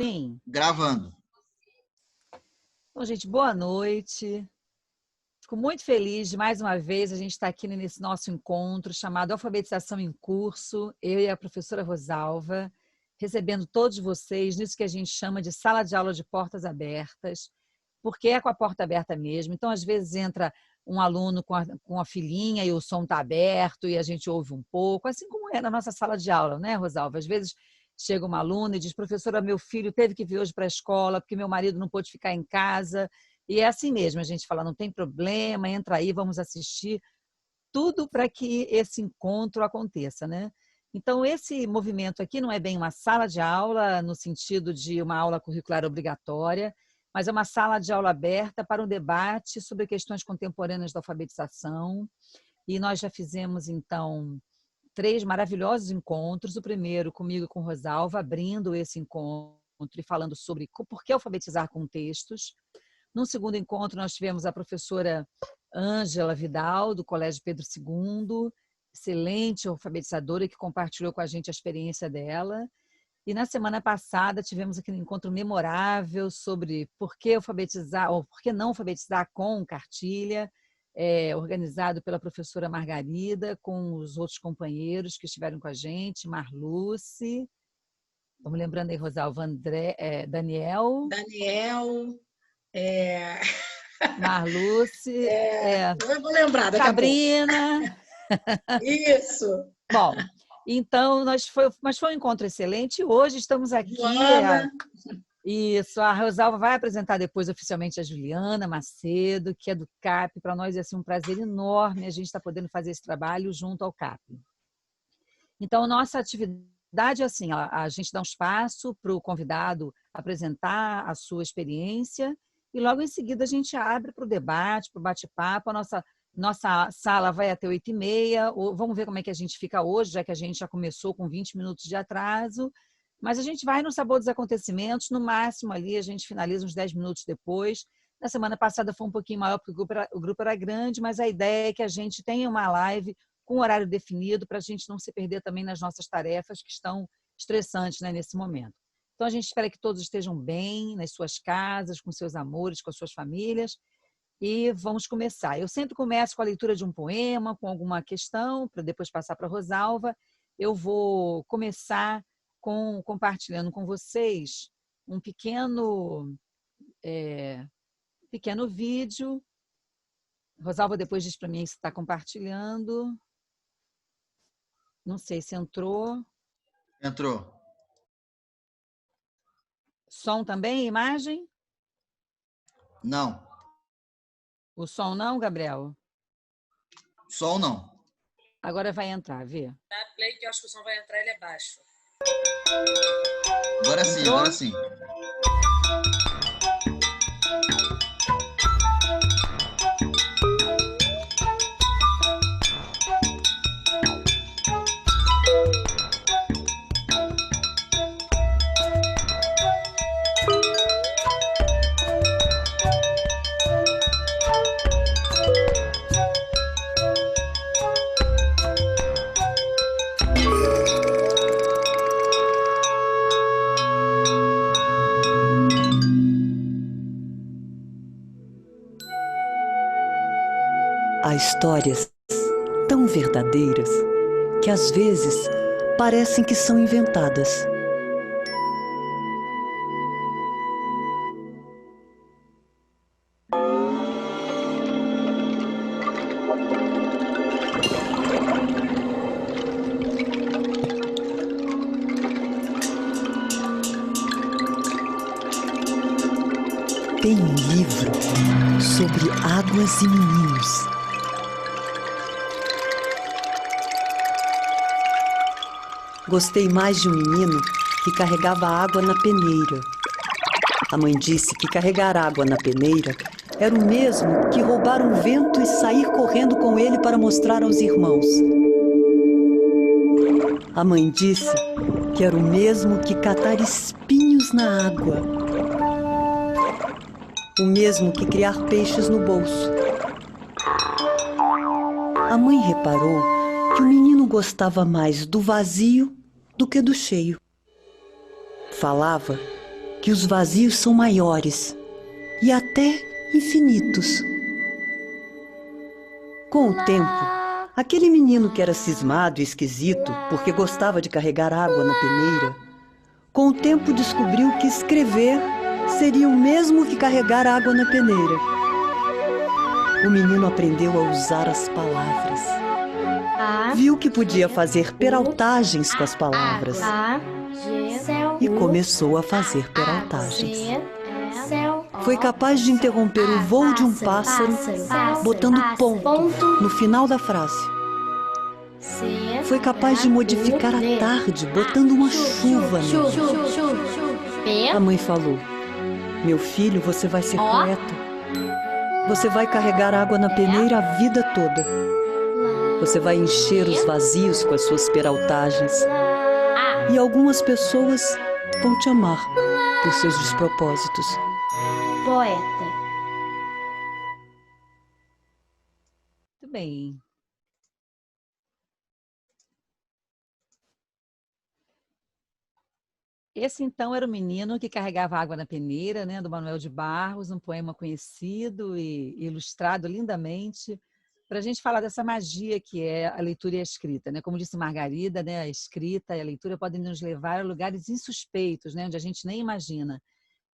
Sim. Gravando. Bom, gente, boa noite. Fico muito feliz de, mais uma vez, a gente estar aqui nesse nosso encontro chamado Alfabetização em Curso, eu e a professora Rosalva, recebendo todos vocês nisso que a gente chama de sala de aula de portas abertas, porque é com a porta aberta mesmo. Então, às vezes, entra um aluno com a filhinha e o som está aberto e a gente ouve um pouco, assim como é na nossa sala de aula, né, Rosalva? Às vezes chega uma aluna e diz: professora, meu filho teve que vir hoje para a escola porque meu marido não pôde ficar em casa. E é assim mesmo, a gente fala, não tem problema, entra aí, vamos assistir. Tudo para que esse encontro aconteça, né? Então, esse movimento aqui não é bem uma sala de aula, no sentido de uma aula curricular obrigatória, mas é uma sala de aula aberta para um debate sobre questões contemporâneas da alfabetização. E nós já fizemos, então, 3 maravilhosos encontros. O primeiro comigo e com Rosalva, abrindo esse encontro e falando sobre por que alfabetizar com textos. No segundo encontro, nós tivemos a professora Ângela Vidal, do Colégio Pedro II, excelente alfabetizadora, que compartilhou com a gente a experiência dela. E na semana passada tivemos aqui um encontro memorável sobre por que alfabetizar, ou por que não alfabetizar com cartilha, organizado pela professora Margarida, com os outros companheiros que estiveram com a gente, Marluce, vamos lembrando aí, Rosalva, Daniel... Daniel... Marluce... Eu vou lembrar daqui Sabrina... Isso! Bom, então, mas foi um encontro excelente. Hoje estamos aqui... Joana. Isso, a Rosalva vai apresentar depois oficialmente a Juliana Macedo, que é do CAP. Para nós é assim, um prazer enorme a gente estar podendo fazer esse trabalho junto ao CAP. Então, nossa atividade é assim, a gente dá um espaço para o convidado apresentar a sua experiência e logo em seguida a gente abre para o debate, para o bate-papo. A nossa sala vai até 8h30. Vamos ver como é que a gente fica hoje, já que a gente já começou com 20 minutos de atraso. Mas a gente vai no sabor dos acontecimentos, no máximo ali a gente finaliza uns 10 minutos depois. Na semana passada foi um pouquinho maior, porque o grupo era grande, mas a ideia é que a gente tenha uma live com horário definido para a gente não se perder também nas nossas tarefas que estão estressantes, né, nesse momento. Então, a gente espera que todos estejam bem nas suas casas, com seus amores, com as suas famílias. E vamos começar. Eu sempre começo com a leitura de um poema, com alguma questão, para depois passar para a Rosalva. Eu vou começar compartilhando com vocês um pequeno vídeo. Rosalva depois diz para mim se está compartilhando. Não sei se entrou. Entrou. Som também, imagem? Não. O som não, Gabriel? Som não. Agora vai entrar, vê. Dá play que eu acho que o som vai entrar, ele é baixo. Agora sim, Entrou? agora sim. Há histórias tão verdadeiras que às vezes parecem que são inventadas. Tem um livro sobre águas e meninos. Gostei mais de um menino que carregava água na peneira. A mãe disse que carregar água na peneira era o mesmo que roubar um vento e sair correndo com ele para mostrar aos irmãos. A mãe disse que era o mesmo que catar espinhos na água. O mesmo que criar peixes no bolso. A mãe reparou que o menino gostava mais do vazio do que do cheio. Falava que os vazios são maiores e até infinitos. Com o tempo, aquele menino que era cismado e esquisito porque gostava de carregar água na peneira, com o tempo descobriu que escrever seria o mesmo que carregar água na peneira. O menino aprendeu a usar as palavras. Viu que podia fazer peraltagens com as palavras e começou a fazer peraltagens. Foi capaz de interromper o voo de um pássaro botando ponto no final da frase. Foi capaz de modificar a tarde botando uma chuva nela. A mãe falou: meu filho, você vai ser poeta. Você vai carregar água na peneira a vida toda. Você vai encher os vazios com as suas peraltagens. E algumas pessoas vão te amar por seus despropósitos. Poeta. Muito bem. Esse, então, era o menino que carregava água na peneira, né, do Manuel de Barros, um poema conhecido e ilustrado lindamente, para a gente falar dessa magia que é a leitura e a escrita, né? Como disse Margarida, né, a escrita e a leitura podem nos levar a lugares insuspeitos, né, onde a gente nem imagina.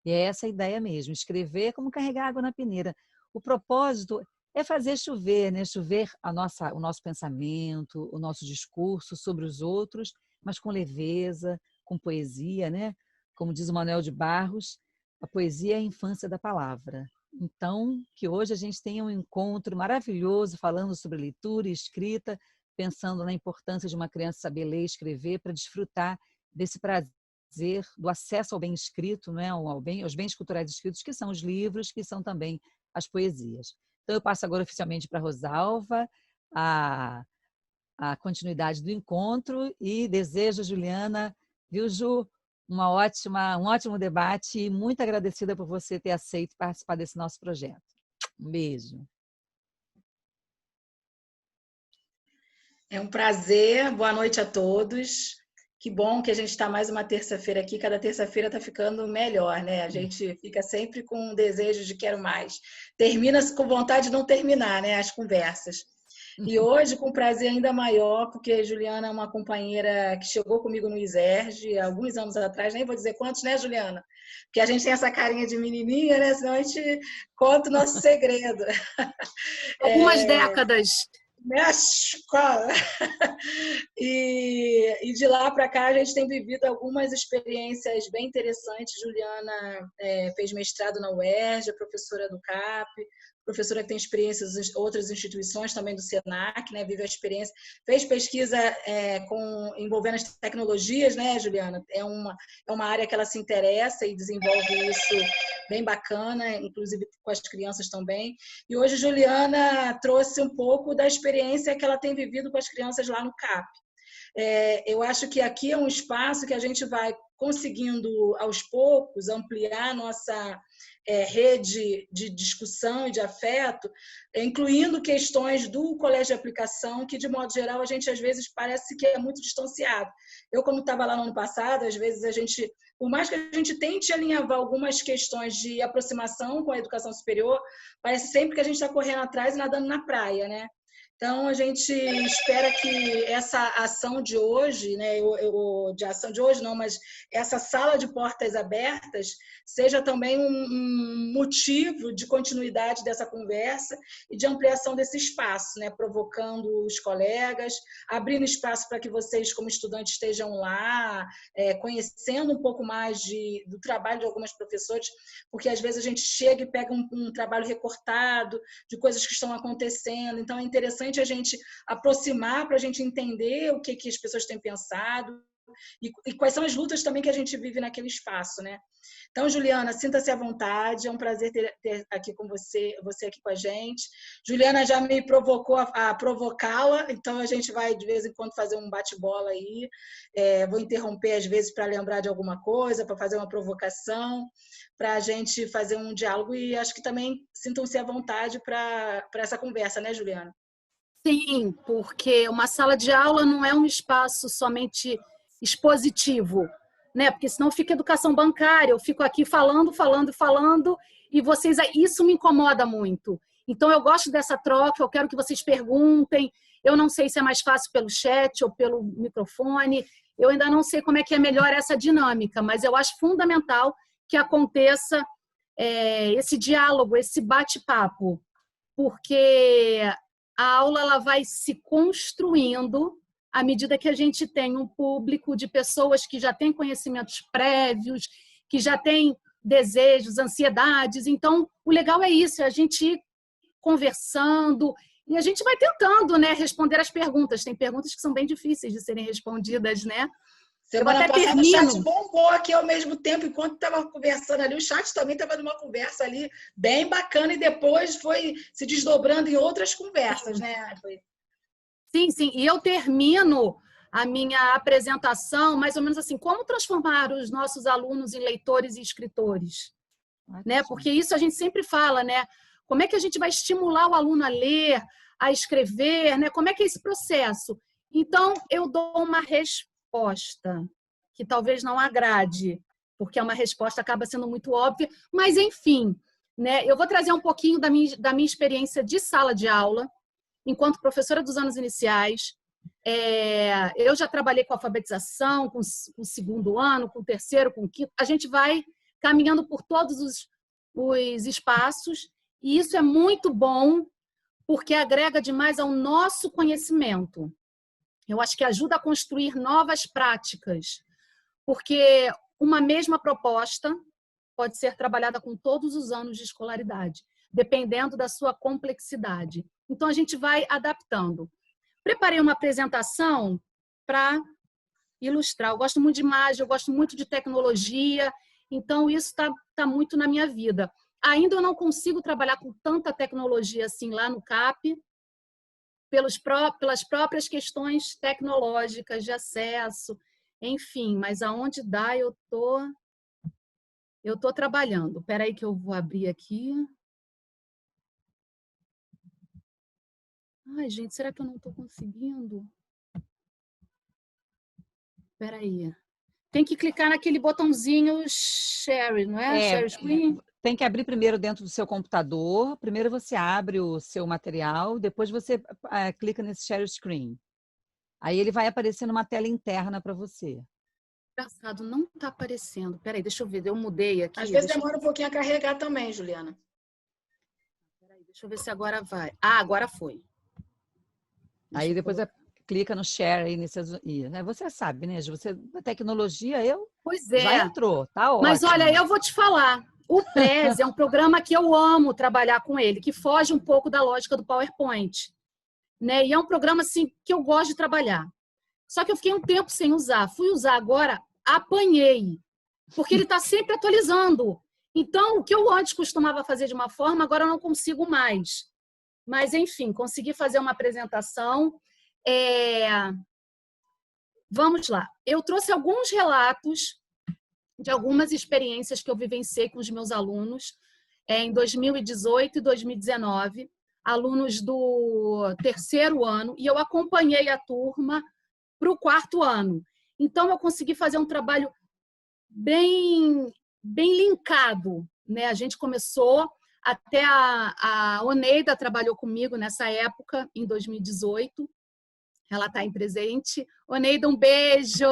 E é essa a ideia mesmo, escrever é como carregar água na peneira. O propósito é fazer chover, né? Chover o nosso pensamento, o nosso discurso sobre os outros, mas com leveza, com poesia, né? Como diz o Manuel de Barros, a poesia é a infância da palavra. Então, que hoje a gente tenha um encontro maravilhoso falando sobre leitura e escrita, pensando na importância de uma criança saber ler e escrever para desfrutar desse prazer do acesso ao bem escrito, né? Aos bens culturais escritos, que são os livros, que são também as poesias. Então, eu passo agora oficialmente para a Rosalva a continuidade do encontro e desejo, Juliana, viu, Ju, um ótimo debate e muito agradecida por você ter aceito participar desse nosso projeto. Um beijo. É um prazer, boa noite a todos. Que bom que a gente está mais uma terça-feira aqui, cada terça-feira está ficando melhor, né? A gente fica sempre com um desejo de quero mais. Termina-se com vontade de não terminar, né? As conversas. E hoje, com um prazer ainda maior, porque a Juliana é uma companheira que chegou comigo no ISERJ há alguns anos atrás, nem vou dizer quantos, né, Juliana? Porque a gente tem essa carinha de menininha, né? Senão a gente conta o nosso segredo. Algumas décadas. Na escola. E de lá para cá a gente tem vivido algumas experiências bem interessantes. Juliana fez mestrado na UERJ, professora do CAP, professora que tem experiências em outras instituições, também do SENAC, né? Vive a experiência. Fez pesquisa envolvendo as tecnologias, né, Juliana? É uma área que ela se interessa e desenvolve isso bem bacana, inclusive com as crianças também. E hoje Juliana trouxe um pouco da experiência que ela tem vivido com as crianças lá no CAP. Eu acho que aqui é um espaço que a gente vai conseguindo, aos poucos, ampliar nossa rede de discussão e de afeto, incluindo questões do colégio de aplicação, que, de modo geral, a gente, às vezes, parece que é muito distanciado. Eu, como estava lá no ano passado, às vezes a gente, por mais que a gente tente alinhavar algumas questões de aproximação com a educação superior, parece sempre que a gente está correndo atrás e nadando na praia, né? Então, a gente espera que essa ação de hoje, né, de ação de hoje não, mas essa sala de portas abertas seja também um motivo de continuidade dessa conversa e de ampliação desse espaço, né, provocando os colegas, abrindo espaço para que vocês, como estudantes, estejam lá, conhecendo um pouco mais do trabalho de algumas professores, porque às vezes a gente chega e pega um trabalho recortado de coisas que estão acontecendo, então é interessante a gente aproximar para a gente entender o que as pessoas têm pensado e quais são as lutas também que a gente vive naquele espaço, né? Então, Juliana, sinta-se à vontade, é um prazer ter aqui com você aqui com a gente. Juliana já me provocou a provocá-la, então a gente vai de vez em quando fazer um bate-bola aí, vou interromper às vezes para lembrar de alguma coisa, para fazer uma provocação, para a gente fazer um diálogo e acho que também sintam-se à vontade para essa conversa, né, Juliana? Sim, porque uma sala de aula não é um espaço somente expositivo, né? Porque senão fica educação bancária, eu fico aqui falando, e vocês, isso me incomoda muito. Então, eu gosto dessa troca, eu quero que vocês perguntem. Eu não sei se é mais fácil pelo chat ou pelo microfone. Eu ainda não sei como é que é melhor essa dinâmica, mas eu acho fundamental que aconteça esse diálogo, esse bate-papo, porque a aula ela vai se construindo à medida que a gente tem um público de pessoas que já têm conhecimentos prévios, que já têm desejos, ansiedades. Então, o legal é isso, é a gente ir conversando e a gente vai tentando, né, responder as perguntas. Tem perguntas que são bem difíceis de serem respondidas, né? Semana até passada termino. o chat bombou aqui ao mesmo tempo, enquanto estava conversando ali, o chat também estava numa conversa ali bem bacana e depois foi se desdobrando em outras conversas, né? Sim, sim. E eu termino a minha apresentação mais ou menos assim, como transformar os nossos alunos em leitores e escritores? Né? Porque isso a gente sempre fala, né? Como é que a gente vai estimular o aluno a ler, a escrever, né? Como é que é esse processo? Então, eu dou uma resposta que talvez não agrade, porque é uma resposta que acaba sendo muito óbvia, mas enfim, né? Eu vou trazer um pouquinho da minha experiência de sala de aula, enquanto professora dos anos iniciais. Eu já trabalhei com alfabetização, com o segundo ano, com o terceiro, com o quinto. A gente vai caminhando por todos os espaços, e isso é muito bom, porque agrega demais ao nosso conhecimento. Eu acho que ajuda a construir novas práticas, porque uma mesma proposta pode ser trabalhada com todos os anos de escolaridade, dependendo da sua complexidade. Então, a gente vai adaptando. Preparei uma apresentação para ilustrar. Eu gosto muito de imagem, eu gosto muito de tecnologia, então isso tá muito na minha vida. Ainda eu não consigo trabalhar com tanta tecnologia assim lá no CAP, pelas próprias questões tecnológicas de acesso, enfim, mas aonde dá eu tô trabalhando. Espera aí que eu vou abrir aqui. Ai, gente, será que eu não estou conseguindo? Espera aí. Tem que clicar naquele botãozinho share, não é? Share screen? Tem que abrir primeiro dentro do seu computador. Primeiro você abre o seu material, depois você clica nesse share screen. Aí ele vai aparecer numa tela interna para você. Engraçado, não está aparecendo. Espera aí, deixa eu ver, eu mudei aqui. Às vezes demora um pouquinho a carregar também, Juliana. Peraí, deixa eu ver se agora vai. Ah, agora foi. Aí depois clica no share aí nesse azul. Você sabe, né? Você da tecnologia Pois é. Já entrou, tá ótimo. Mas olha, eu vou te falar. O Prezi é um programa que eu amo trabalhar com ele, que foge um pouco da lógica do PowerPoint, né? E é um programa assim que eu gosto de trabalhar. Só que eu fiquei um tempo sem usar. Fui usar agora, apanhei, porque ele está sempre atualizando. Então, o que eu antes costumava fazer de uma forma, agora eu não consigo mais. Mas, enfim, consegui fazer uma apresentação. Vamos lá. Eu trouxe alguns relatos de algumas experiências que eu vivenciei com os meus alunos em 2018 e 2019, alunos do terceiro ano, e eu acompanhei a turma para o quarto ano. Então, eu consegui fazer um trabalho bem linkado, né? A gente começou, até a Oneida trabalhou comigo nessa época, em 2018. Ela está em presente. Oneida, um beijo!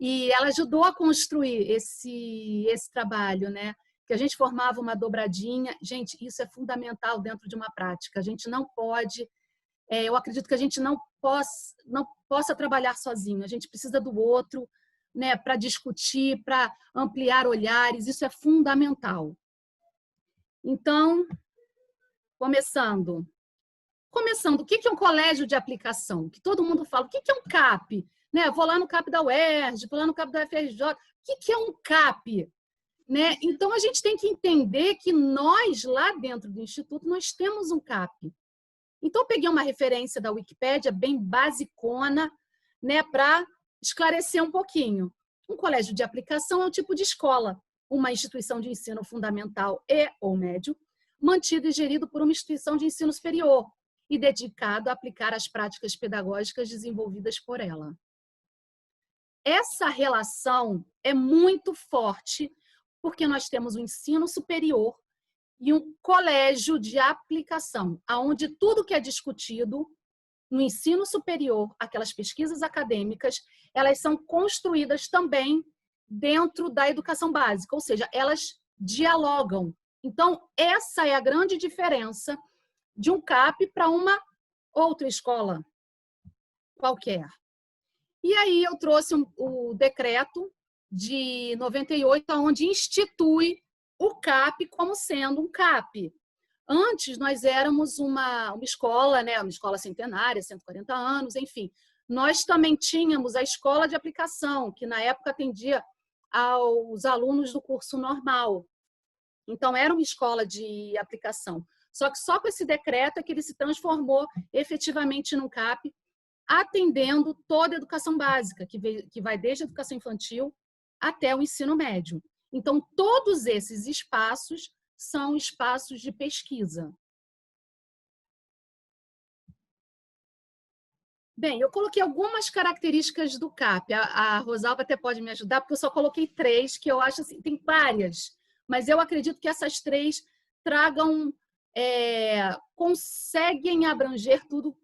E ela ajudou a construir esse trabalho, né? Que a gente formava uma dobradinha. Gente, isso é fundamental dentro de uma prática. A gente não pode... eu acredito que a gente não possa trabalhar sozinho. A gente precisa do outro, né? Para discutir, para ampliar olhares. Isso é fundamental. Então, começando, o que é um colégio de aplicação? Que todo mundo fala, o que é um CAP? Né? Vou lá no CAP da UERJ, vou lá no CAP da UFRJ. O que é um CAP? Né? Então, a gente tem que entender que nós, lá dentro do Instituto, nós temos um CAP. Então, eu peguei uma referência da Wikipédia, bem basicona, né, para esclarecer um pouquinho. Um colégio de aplicação é um tipo de escola, uma instituição de ensino fundamental e ou médio, mantido e gerido por uma instituição de ensino superior e dedicado a aplicar as práticas pedagógicas desenvolvidas por ela. essa relação é muito forte, porque nós temos o ensino superior e um colégio de aplicação, onde tudo que é discutido no ensino superior, aquelas pesquisas acadêmicas, elas são construídas também dentro da educação básica, ou seja, elas dialogam. Então, essa é a grande diferença de um CAP para uma outra escola qualquer. E aí eu trouxe o decreto de 98, onde institui o CAP como sendo um CAP. Antes, nós éramos uma escola, né? Uma escola centenária, 140 anos, enfim. Nós também tínhamos a escola de aplicação, que na época atendia aos alunos do curso normal. Então, era uma escola de aplicação. Só que só com esse decreto é que ele se transformou efetivamente num CAP, atendendo toda a educação básica, que vai desde a educação infantil até o ensino médio. Então, todos esses espaços são espaços de pesquisa. Bem, eu coloquei algumas características do CAP. A Rosalba até pode me ajudar, porque eu só coloquei 3, que eu acho assim, tem várias, mas eu acredito que essas 3 tragam, conseguem abranger tudo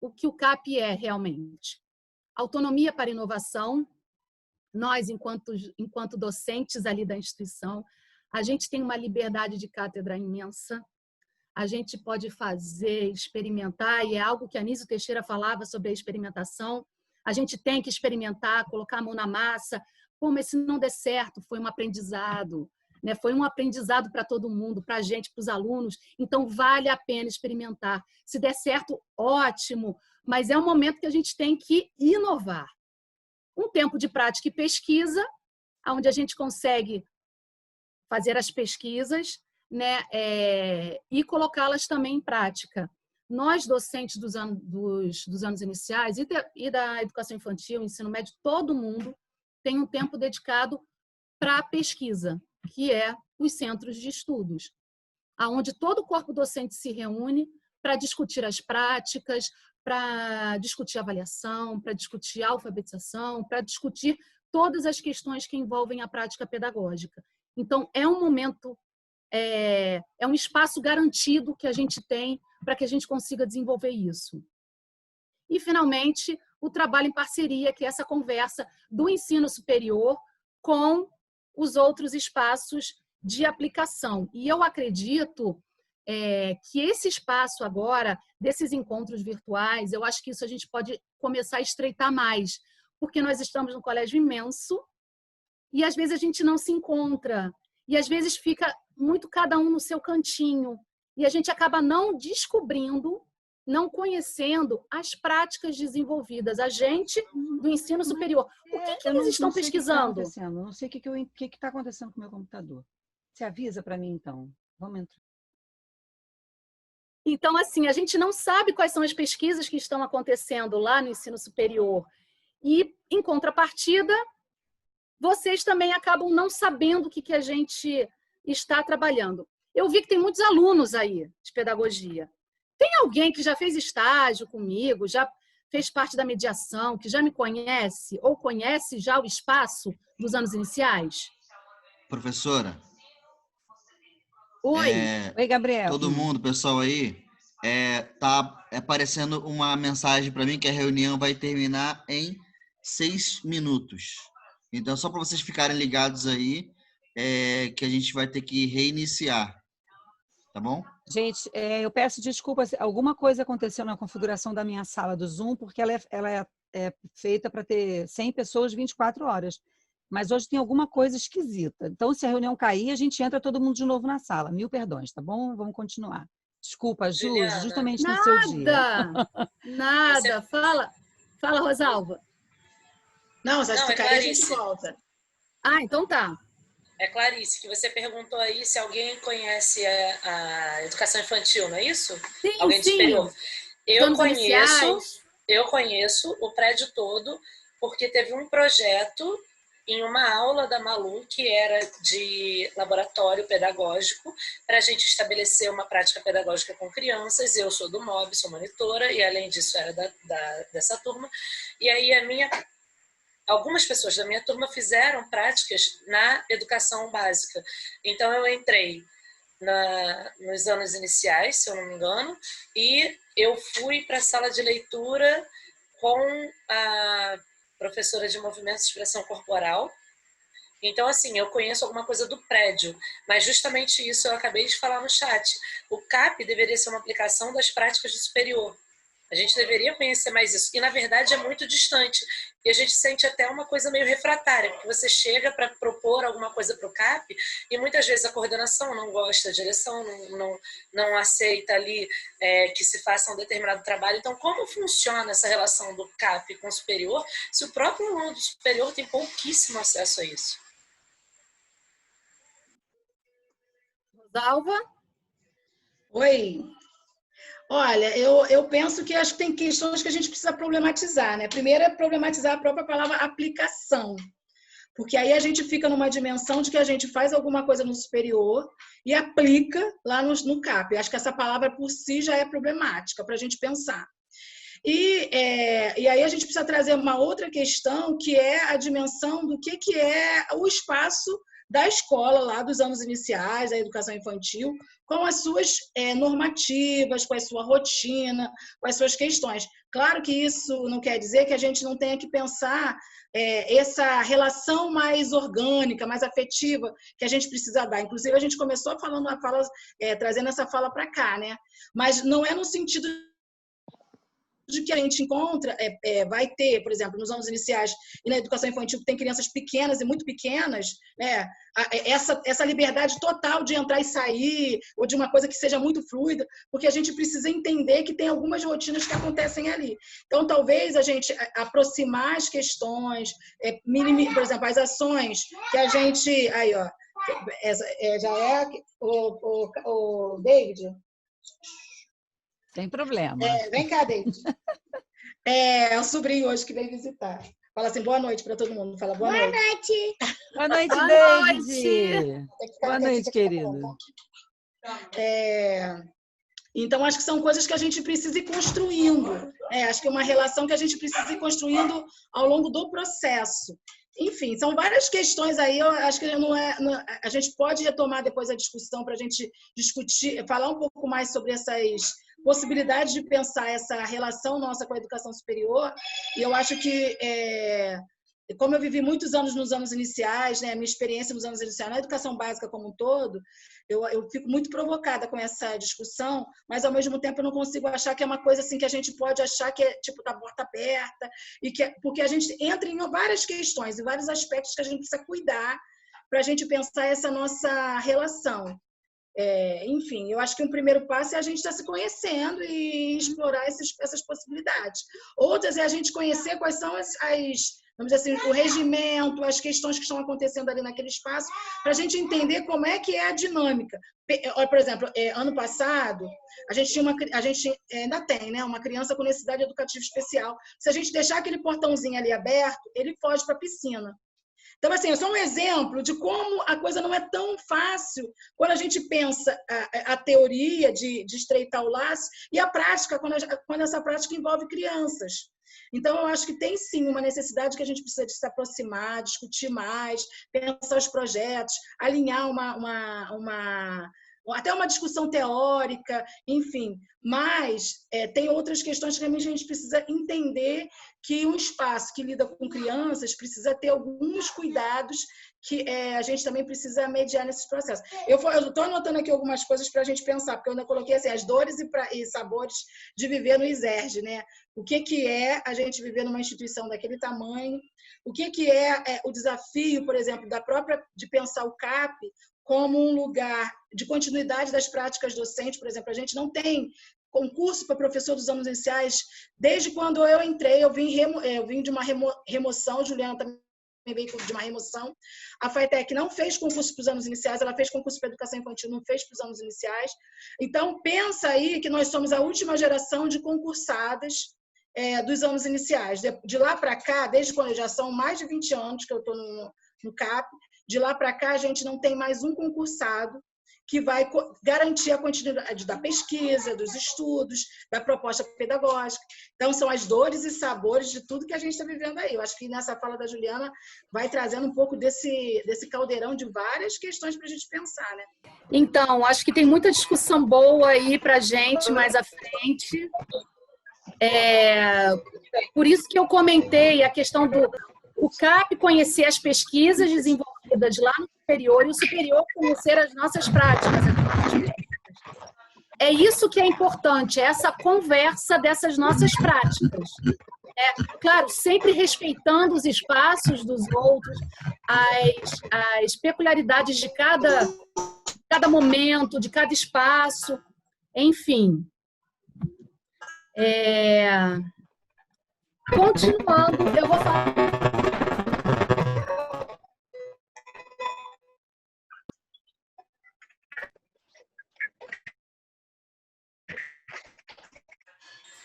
o que o CAP é realmente. Autonomia para inovação. Nós, enquanto docentes ali da instituição, a gente tem uma liberdade de cátedra imensa. A gente pode fazer, experimentar, e é algo que a Anísio Teixeira falava sobre a experimentação. A gente tem que experimentar, colocar a mão na massa. Pô, mas se não der certo, foi um aprendizado, né? Foi um aprendizado para todo mundo, para a gente, para os alunos. Então, vale a pena experimentar. Se der certo, ótimo, mas é um momento que a gente tem que inovar. Um tempo de prática e pesquisa, onde a gente consegue fazer as pesquisas, né, e colocá-las também em prática. Nós, docentes dos anos iniciais e da educação infantil, ensino médio, todo mundo tem um tempo dedicado para a pesquisa, que é os centros de estudos, onde todo o corpo docente se reúne para discutir as práticas, para discutir avaliação, para discutir alfabetização, para discutir todas as questões que envolvem a prática pedagógica. Então, é um momento, é um espaço garantido que a gente tem para que a gente consiga desenvolver isso. E, finalmente, o trabalho em parceria, que é essa conversa do ensino superior com os outros espaços de aplicação. E eu acredito que esse espaço agora, desses encontros virtuais, eu acho que isso a gente pode começar a estreitar mais, porque nós estamos num colégio imenso e às vezes a gente não se encontra, e às vezes fica muito cada um no seu cantinho, e a gente acaba não descobrindo, não conhecendo as práticas desenvolvidas, a gente do ensino superior. O que eles estão pesquisando? Eu não sei o que está acontecendo com o meu computador. Você avisa para mim, então. Vamos entrar. Então, assim, a gente não sabe quais são as pesquisas que estão acontecendo lá no ensino superior. E, em contrapartida, vocês também acabam não sabendo o que a gente está trabalhando. Eu vi que tem muitos alunos aí de pedagogia. Tem alguém que já fez estágio comigo, já fez parte da mediação, que já me conhece ou conhece já o espaço dos anos iniciais? Professora. Oi. Oi, Gabriel. Todo mundo, pessoal aí, tá aparecendo uma mensagem para mim que a reunião vai terminar em 6 minutos. Então, só para vocês ficarem ligados aí, que a gente vai ter que reiniciar. Tá bom? Gente, eu peço desculpas. Alguma coisa aconteceu na configuração da minha sala do Zoom, porque ela é feita para ter 100 pessoas 24 horas. Mas hoje tem alguma coisa esquisita. Então, se a reunião cair, a gente entra todo mundo de novo na sala. 1000 perdões, tá bom? Vamos continuar. Desculpa, Ju, justamente no seu dia. Nada. Fala, Rosalba. Não, se ficar aí, a gente volta. Ah, então tá. É Clarice, que você perguntou aí se alguém conhece a educação infantil, não é isso? Sim, alguém de superior. Eu conheço o prédio todo, porque teve um projeto em uma aula da Malu, que era de laboratório pedagógico, para a gente estabelecer uma prática pedagógica com crianças. Eu sou do MOB, sou monitora, e além disso era dessa turma. E aí a minha algumas pessoas da minha turma fizeram práticas na educação básica. Então, eu entrei nos anos iniciais, se eu não me engano, e eu fui para a sala de leitura com a professora de movimentos de expressão corporal. Então, assim, eu conheço alguma coisa do prédio, mas justamente isso eu acabei de falar no chat. O CAP deveria ser uma aplicação das práticas do superior. A gente deveria conhecer mais isso. E, na verdade, é muito distante. E a gente sente até uma coisa meio refratária, porque você chega para propor alguma coisa para o CAP e muitas vezes a coordenação não gosta, a direção não aceita ali que se faça um determinado trabalho. Então, como funciona essa relação do CAP com o superior, se o próprio aluno do superior tem pouquíssimo acesso a isso? Rosalva? Oi. Olha, eu penso que acho que tem questões que a gente precisa problematizar, né? Primeiro é problematizar a própria palavra aplicação, porque aí a gente fica numa dimensão de que a gente faz alguma coisa no superior e aplica lá no CAP. Acho que essa palavra por si já é problemática para a gente pensar. E aí a gente precisa trazer uma outra questão, que é a dimensão do que é o espaço da escola lá dos anos iniciais, da educação infantil, com as suas normativas, com a sua rotina, com as suas questões. Claro que isso não quer dizer que a gente não tenha que pensar essa relação mais orgânica, mais afetiva que a gente precisa dar. Inclusive, a gente começou trazendo essa fala para cá, né? Mas não é no sentido de que a gente encontra, vai ter, por exemplo, nos anos iniciais e na educação infantil, que tem crianças pequenas e muito pequenas, né, essa liberdade total de entrar e sair, ou de uma coisa que seja muito fluida, porque a gente precisa entender que tem algumas rotinas que acontecem ali. Então, talvez a gente aproximar as questões, por exemplo, as ações que a gente... Aí, ó, já é o David... Sem problema. Vem cá, David. É o sobrinho hoje que vem visitar. Fala assim, boa noite para todo mundo. Fala boa noite. Boa noite, Boa David. Boa noite, querido. Então, acho que são coisas que a gente precisa ir construindo. Acho que é uma relação que a gente precisa ir construindo ao longo do processo. Enfim, são várias questões aí. Eu acho que a gente pode retomar depois a discussão para a gente discutir, falar um pouco mais sobre essas possibilidades de pensar essa relação nossa com a educação superior. E eu acho que, como eu vivi muitos anos nos anos iniciais, né, minha experiência nos anos iniciais, na educação básica como um todo, eu fico muito provocada com essa discussão, mas ao mesmo tempo eu não consigo achar que é uma coisa assim que a gente pode achar que é tipo da porta aberta, porque a gente entra em várias questões, em vários aspectos que a gente precisa cuidar para a gente pensar essa nossa relação. Enfim, eu acho que um primeiro passo é a gente estar se conhecendo e explorar essas possibilidades. Outras é a gente conhecer quais são vamos dizer assim, o regimento, as questões que estão acontecendo ali naquele espaço, para a gente entender como é que é a dinâmica. Por exemplo, ano passado, a gente ainda tem, né, uma criança com necessidade educativa especial. Se a gente deixar aquele portãozinho ali aberto, ele foge para a piscina. Então, assim, é só um exemplo de como a coisa não é tão fácil quando a gente pensa a teoria de estreitar o laço e a prática, quando essa prática envolve crianças. Então, eu acho que tem, sim, uma necessidade que a gente precisa de se aproximar, discutir mais, pensar os projetos, alinhar até uma discussão teórica, enfim. Mas tem outras questões que a gente precisa entender que um espaço que lida com crianças precisa ter alguns cuidados que a gente também precisa mediar nesses processos. Eu estou anotando aqui algumas coisas para a gente pensar, porque eu ainda coloquei assim, as dores e sabores de viver no ISERJ, né? O que é a gente viver numa instituição daquele tamanho? O que é o desafio, por exemplo, de pensar o CAP como um lugar de continuidade das práticas docentes? Por exemplo, a gente não tem concurso para professor dos anos iniciais. Desde quando eu entrei, eu vim de uma remoção, Juliana também veio de uma remoção. A FATEC não fez concurso para os anos iniciais, ela fez concurso para educação infantil, não fez para os anos iniciais. Então, pensa aí que nós somos a última geração de concursadas dos anos iniciais. De lá para cá, desde quando já são mais de 20 anos que eu estou no CAP, de lá para cá a gente não tem mais um concursado que vai garantir a continuidade da pesquisa, dos estudos, da proposta pedagógica. Então, são as dores e sabores de tudo que a gente está vivendo aí. Eu acho que nessa fala da Juliana vai trazendo um pouco desse caldeirão de várias questões para a gente pensar, né? Então, acho que tem muita discussão boa aí para a gente mais à frente. Por isso que eu comentei a questão do CAP conhecer as pesquisas desenvolvidas lá no superior e o superior conhecer as nossas práticas. É isso que é importante, essa conversa dessas nossas práticas. Claro, sempre respeitando os espaços dos outros, as peculiaridades de cada momento, de cada espaço, enfim. Continuando, eu vou falar.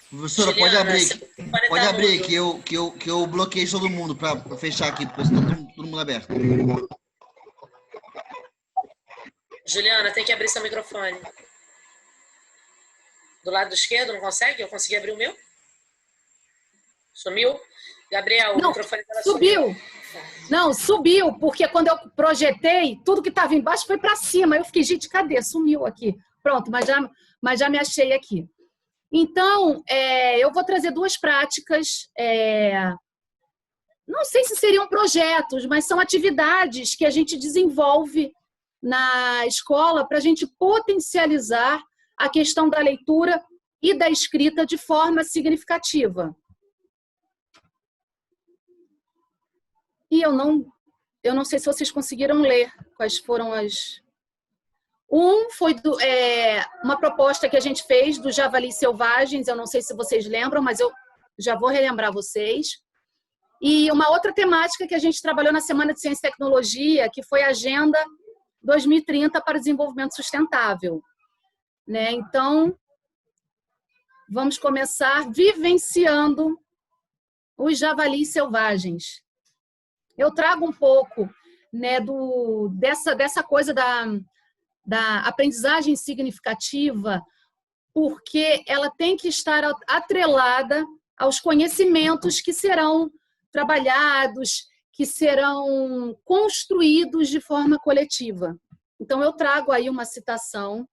Professora, Juliana, pode abrir que eu bloqueei todo mundo para fechar aqui, porque senão tá todo mundo aberto. Juliana, tem que abrir seu microfone. Do lado esquerdo, não consegue? Eu consegui abrir o meu? Sumiu? Gabriel, o microfone dela subiu. Não, subiu, porque quando eu projetei, tudo que estava embaixo foi para cima. Eu fiquei, gente, cadê? Sumiu aqui. Pronto, mas já me achei aqui. Então, eu vou trazer duas práticas, não sei se seriam projetos, mas são atividades que a gente desenvolve na escola para a gente potencializar a questão da leitura e da escrita de forma significativa. E eu não sei se vocês conseguiram ler quais foram as... foi uma proposta que a gente fez do Javalis Selvagens, eu não sei se vocês lembram, mas eu já vou relembrar vocês. E uma outra temática que a gente trabalhou na Semana de Ciência e Tecnologia, que foi a Agenda 2030 para o Desenvolvimento Sustentável. Né? Então, vamos começar vivenciando os Javalis Selvagens. Eu trago um pouco, né, dessa coisa da aprendizagem significativa, porque ela tem que estar atrelada aos conhecimentos que serão trabalhados, que serão construídos de forma coletiva. Então, eu trago aí uma citação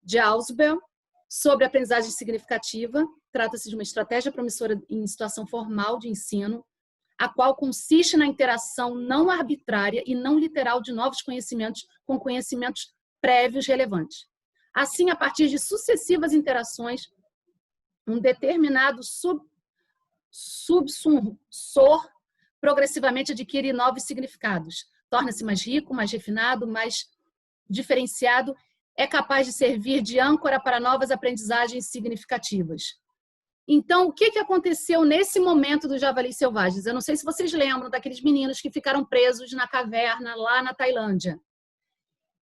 de Ausubel sobre aprendizagem significativa. Trata-se de uma estratégia promissora em situação formal de ensino, a qual consiste na interação não arbitrária e não literal de novos conhecimentos com conhecimentos prévios relevantes. Assim, a partir de sucessivas interações, um determinado subsursor progressivamente adquire novos significados. Torna-se mais rico, mais refinado, mais diferenciado, é capaz de servir de âncora para novas aprendizagens significativas. Então, o que aconteceu nesse momento dos Javalis Selvagens? Eu não sei se vocês lembram daqueles meninos que ficaram presos na caverna lá na Tailândia.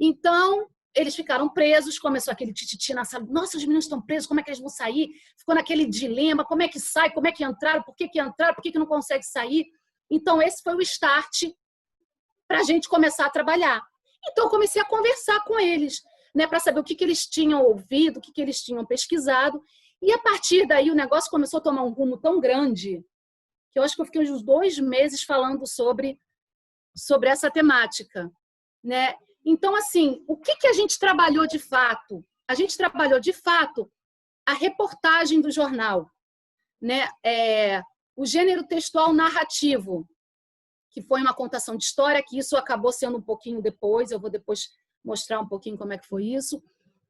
Então, eles ficaram presos, começou aquele tititi na sala. Nossa, os meninos estão presos, como é que eles vão sair? Ficou naquele dilema, como é que sai, como é que entraram, por que entraram, por que não consegue sair? Então, esse foi o start para a gente começar a trabalhar. Então, eu comecei a conversar com eles, né, para saber o que eles tinham ouvido, o que eles tinham pesquisado. E, a partir daí, o negócio começou a tomar um rumo tão grande que eu acho que eu fiquei uns 2 meses falando sobre essa temática, né? Então, assim, o que a gente trabalhou de fato? A gente trabalhou, de fato, a reportagem do jornal, né? O gênero textual narrativo, que foi uma contação de história, que isso acabou sendo um pouquinho depois, eu vou depois mostrar um pouquinho como é que foi isso.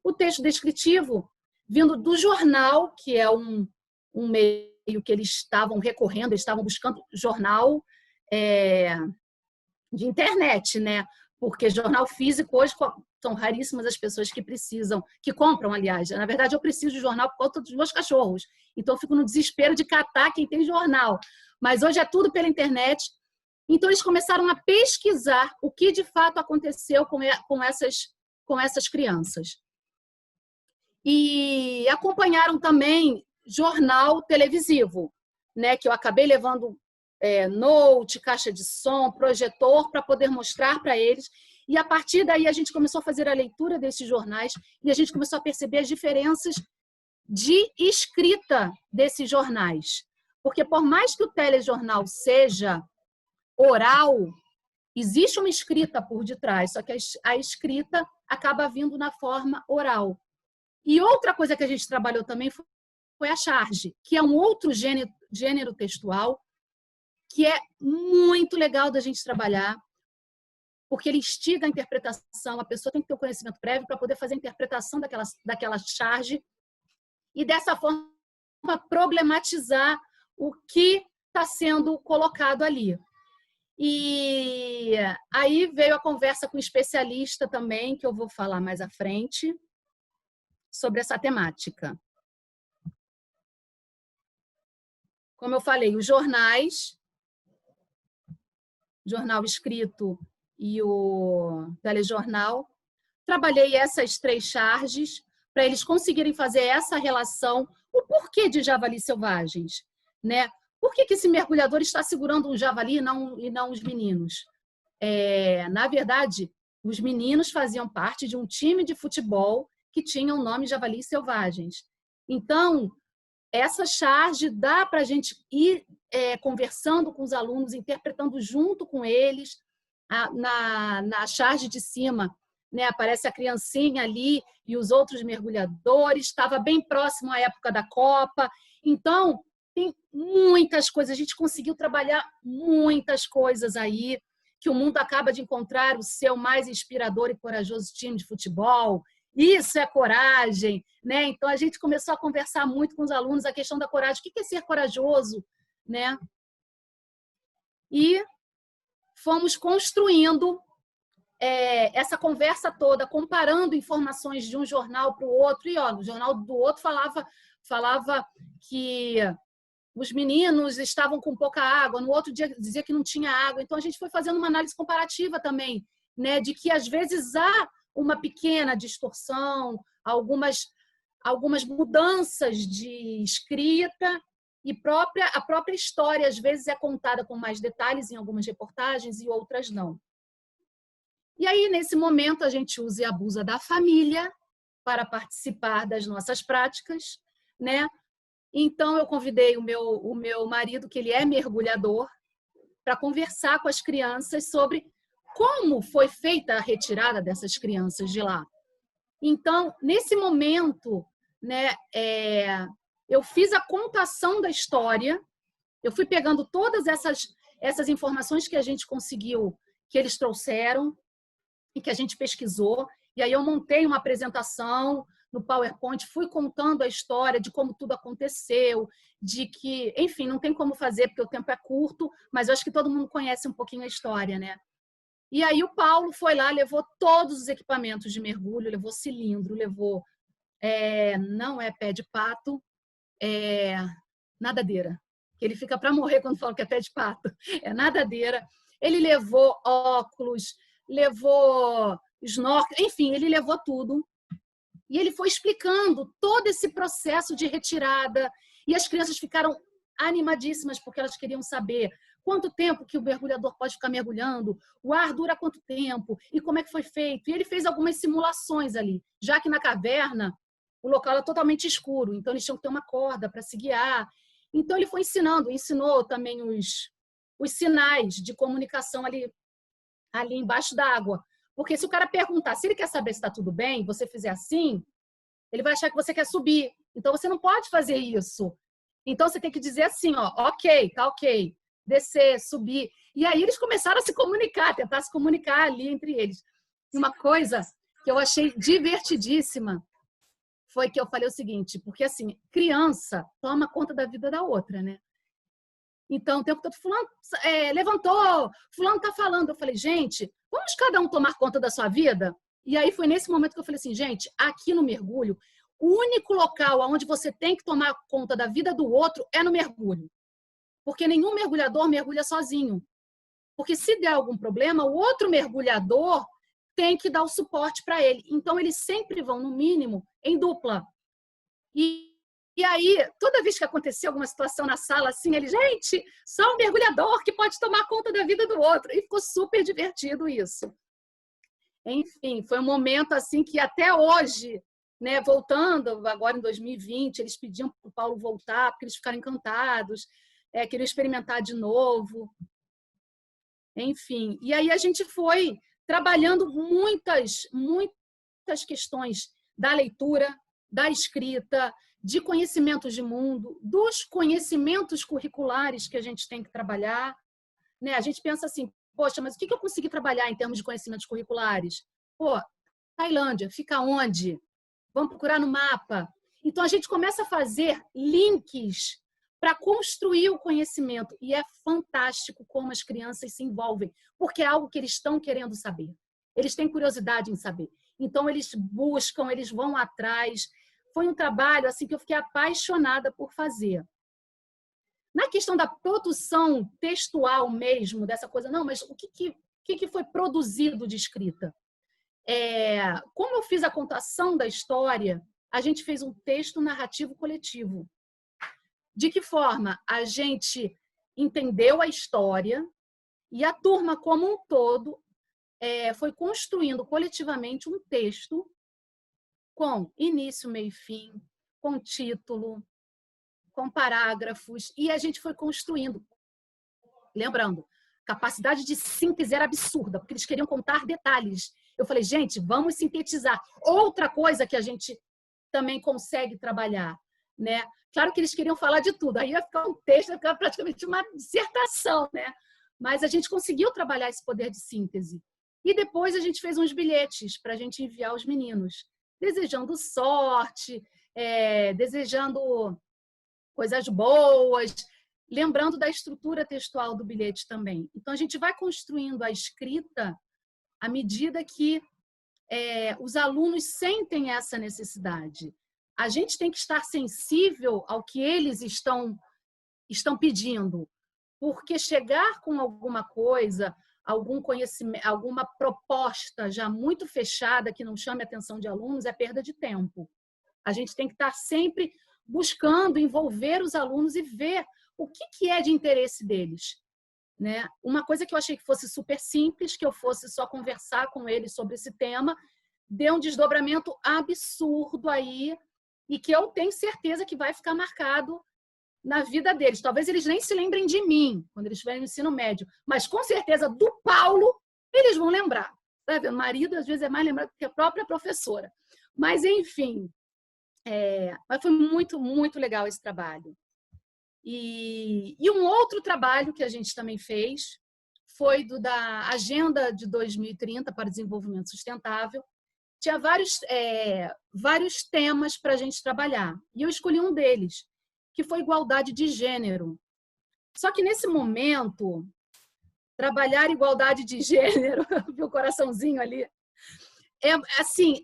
O texto descritivo, vindo do jornal, que é um meio que eles estavam recorrendo, eles estavam buscando jornal de internet, né? Porque jornal físico hoje são raríssimas as pessoas que precisam, que compram, aliás. Na verdade, eu preciso de jornal por conta dos meus cachorros. Então, eu fico no desespero de catar quem tem jornal. Mas hoje é tudo pela internet. Então, eles começaram a pesquisar o que de fato aconteceu com essas crianças. E acompanharam também jornal televisivo, né? Que eu acabei levando note, caixa de som, projetor, para poder mostrar para eles. E a partir daí a gente começou a fazer a leitura desses jornais e a gente começou a perceber as diferenças de escrita desses jornais. Porque por mais que o telejornal seja oral, existe uma escrita por detrás, só que a escrita acaba vindo na forma oral. E outra coisa que a gente trabalhou também foi a charge, que é um outro gênero textual que é muito legal da gente trabalhar, porque ele instiga a interpretação, a pessoa tem que ter o conhecimento prévio para poder fazer a interpretação daquela charge e, dessa forma, problematizar o que está sendo colocado ali. E aí veio a conversa com o especialista também, que eu vou falar mais à frente, sobre essa temática. Como eu falei, os jornais, jornal escrito e o telejornal, trabalhei essas 3 charges para eles conseguirem fazer essa relação, o porquê de javalis selvagens, né? Por que esse mergulhador está segurando um javali e não os meninos? Na verdade, os meninos faziam parte de um time de futebol que tinha o nome Javalis Selvagens. Então, essa charge dá para a gente ir conversando com os alunos, interpretando junto com eles. Na charge de cima, né, aparece a criancinha ali e os outros mergulhadores. Estava bem próximo à época da Copa. Então, tem muitas coisas. A gente conseguiu trabalhar muitas coisas aí, que o mundo acaba de encontrar o seu mais inspirador e corajoso time de futebol. Isso é coragem, né? Então, a gente começou a conversar muito com os alunos a questão da coragem. O que é ser corajoso, né? E fomos construindo essa conversa toda, comparando informações de um jornal para o outro. E, ó, o jornal do outro falava que os meninos estavam com pouca água, no outro dia dizia que não tinha água. Então, a gente foi fazendo uma análise comparativa também, né? De que, às vezes, há uma pequena distorção, algumas mudanças de escrita e a própria história, às vezes, é contada com mais detalhes em algumas reportagens e outras não. E aí, nesse momento, a gente usa e abusa da família para participar das nossas práticas, né? Então, eu convidei o meu marido, que ele é mergulhador, para conversar com as crianças sobre como foi feita a retirada dessas crianças de lá. Então, nesse momento, né, eu fiz a contação da história, eu fui pegando todas essas informações que a gente conseguiu, que eles trouxeram e que a gente pesquisou, e aí eu montei uma apresentação no PowerPoint, fui contando a história de como tudo aconteceu, de que, enfim, não tem como fazer porque o tempo é curto, mas eu acho que todo mundo conhece um pouquinho a história, né? E aí o Paulo foi lá, levou todos os equipamentos de mergulho, levou cilindro, levou, não é pé de pato, nadadeira. Ele fica para morrer quando fala que é pé de pato. É nadadeira. Ele levou óculos, levou snorkel, enfim, ele levou tudo. E ele foi explicando todo esse processo de retirada. E as crianças ficaram animadíssimas, porque elas queriam saber quanto tempo que o mergulhador pode ficar mergulhando, o ar dura quanto tempo, e como é que foi feito. E ele fez algumas simulações ali, já que na caverna o local era totalmente escuro, então eles tinham que ter uma corda para se guiar. Então ele foi ensinou também os sinais de comunicação ali embaixo d'água. Porque se o cara perguntar, se ele quer saber se está tudo bem, você fizer assim, ele vai achar que você quer subir. Então, você não pode fazer isso. Então, você tem que dizer assim, ó, ok, tá ok. Descer, subir. E aí, eles começaram a se comunicar, tentar se comunicar ali entre eles. E uma coisa que eu achei divertidíssima foi que eu falei o seguinte, porque, assim, criança toma conta da vida da outra, né? Então, o tempo todo, fulano levantou, fulano está falando. Eu falei, gente, vamos cada um tomar conta da sua vida? E aí foi nesse momento que eu falei assim, gente, aqui no mergulho, o único local onde você tem que tomar conta da vida do outro é no mergulho. Porque nenhum mergulhador mergulha sozinho. Porque se der algum problema, o outro mergulhador tem que dar o suporte para ele. Então, eles sempre vão, no mínimo, em dupla. E aí, toda vez que acontecia alguma situação na sala, assim, ele, gente, só um mergulhador que pode tomar conta da vida do outro. E ficou super divertido isso. Enfim, foi um momento assim que até hoje, né, voltando agora em 2020, eles pediam para o Paulo voltar, porque eles ficaram encantados, queriam experimentar de novo. Enfim, e aí a gente foi trabalhando muitas questões da leitura, da escrita, de conhecimentos de mundo, dos conhecimentos curriculares que a gente tem que trabalhar, né? A gente pensa assim, poxa, mas o que eu consegui trabalhar em termos de conhecimentos curriculares? Pô, Tailândia, fica onde? Vamos procurar no mapa. Então, a gente começa a fazer links para construir o conhecimento. E é fantástico como as crianças se envolvem, porque é algo que eles estão querendo saber. Eles têm curiosidade em saber. Então, eles buscam, eles vão atrás. Foi um trabalho assim que eu fiquei apaixonada por fazer. Na questão da produção textual mesmo, dessa coisa, não, mas o que foi produzido de escrita? Como eu fiz a contação da história, a gente fez um texto narrativo coletivo. De que forma? A gente entendeu a história e a turma como um todo foi construindo coletivamente um texto com início, meio e fim, com título, com parágrafos, e a gente foi construindo. Lembrando, capacidade de síntese era absurda, porque eles queriam contar detalhes. Eu falei, gente, vamos sintetizar. Outra coisa que a gente também consegue trabalhar, né? Claro que eles queriam falar de tudo, aí ia ficar um texto, ia ficar praticamente uma dissertação, né? Mas a gente conseguiu trabalhar esse poder de síntese. E depois a gente fez uns bilhetes para a gente enviar aos meninos, desejando sorte, desejando coisas boas, lembrando da estrutura textual do bilhete também. Então, a gente vai construindo a escrita à medida que os alunos sentem essa necessidade. A gente tem que estar sensível ao que eles estão pedindo, porque chegar com alguma coisa, algum conhecimento, alguma proposta já muito fechada que não chame a atenção de alunos é perda de tempo. A gente tem que estar sempre buscando envolver os alunos e ver o que é de interesse deles, né? Uma coisa que eu achei que fosse super simples, que eu fosse só conversar com eles sobre esse tema, deu um desdobramento absurdo aí e que eu tenho certeza que vai ficar marcado na vida deles. Talvez eles nem se lembrem de mim quando eles estiverem no ensino médio, mas com certeza do Paulo eles vão lembrar. Tá vendo? O marido às vezes é mais lembrado que a própria professora. Mas, enfim, mas foi muito, muito legal esse trabalho. E um outro trabalho que a gente também fez foi da Agenda de 2030 para o Desenvolvimento Sustentável. Tinha vários temas para a gente trabalhar. E eu escolhi um deles, que foi igualdade de gênero. Só que nesse momento, trabalhar igualdade de gênero, viu o coraçãozinho ali,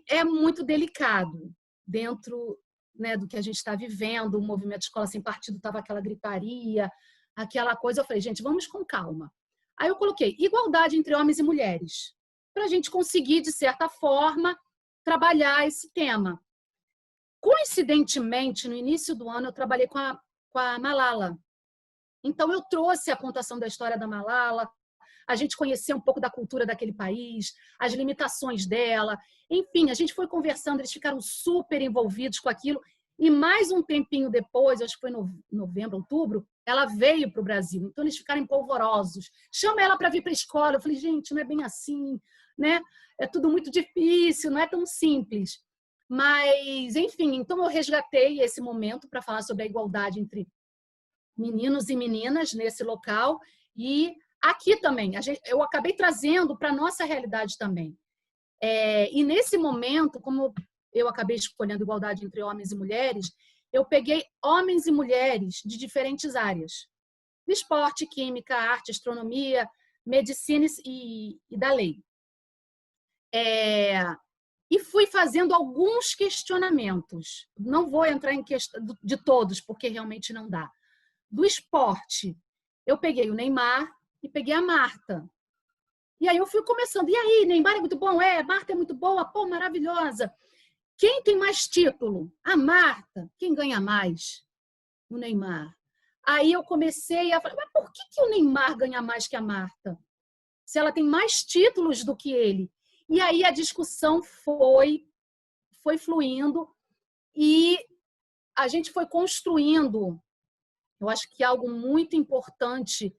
é muito delicado dentro, né, do que a gente está vivendo. O movimento Escola Sem Partido estava aquela gritaria, aquela coisa. Eu falei, gente, vamos com calma. Aí eu coloquei igualdade entre homens e mulheres, para a gente conseguir, de certa forma, trabalhar esse tema. Coincidentemente, no início do ano, eu trabalhei com a Malala. Então, eu trouxe a contação da história da Malala, a gente conheceu um pouco da cultura daquele país, as limitações dela. Enfim, a gente foi conversando, eles ficaram super envolvidos com aquilo. E mais um tempinho depois, acho que foi novembro, outubro, ela veio para o Brasil. Então, eles ficaram empolvorosos. Chama ela para vir para a escola. Eu falei, gente, não é bem assim, né? É tudo muito difícil, não é tão simples. Mas, enfim, então eu resgatei esse momento para falar sobre a igualdade entre meninos e meninas nesse local. E aqui também, eu acabei trazendo para a nossa realidade também. E nesse momento, como eu acabei escolhendo igualdade entre homens e mulheres, eu peguei homens e mulheres de diferentes áreas. Esporte, química, arte, astronomia, medicina e da lei. E fui fazendo alguns questionamentos. Não vou entrar em questão de todos, porque realmente não dá. Do esporte, eu peguei o Neymar e peguei a Marta. E aí eu fui começando. E aí, Neymar é muito bom? Marta é muito boa? Pô, maravilhosa. Quem tem mais título? A Marta. Quem ganha mais? O Neymar. Aí eu comecei a falar, mas por que o Neymar ganha mais que a Marta? Se ela tem mais títulos do que ele. E aí a discussão foi fluindo e a gente foi construindo, eu acho que algo muito importante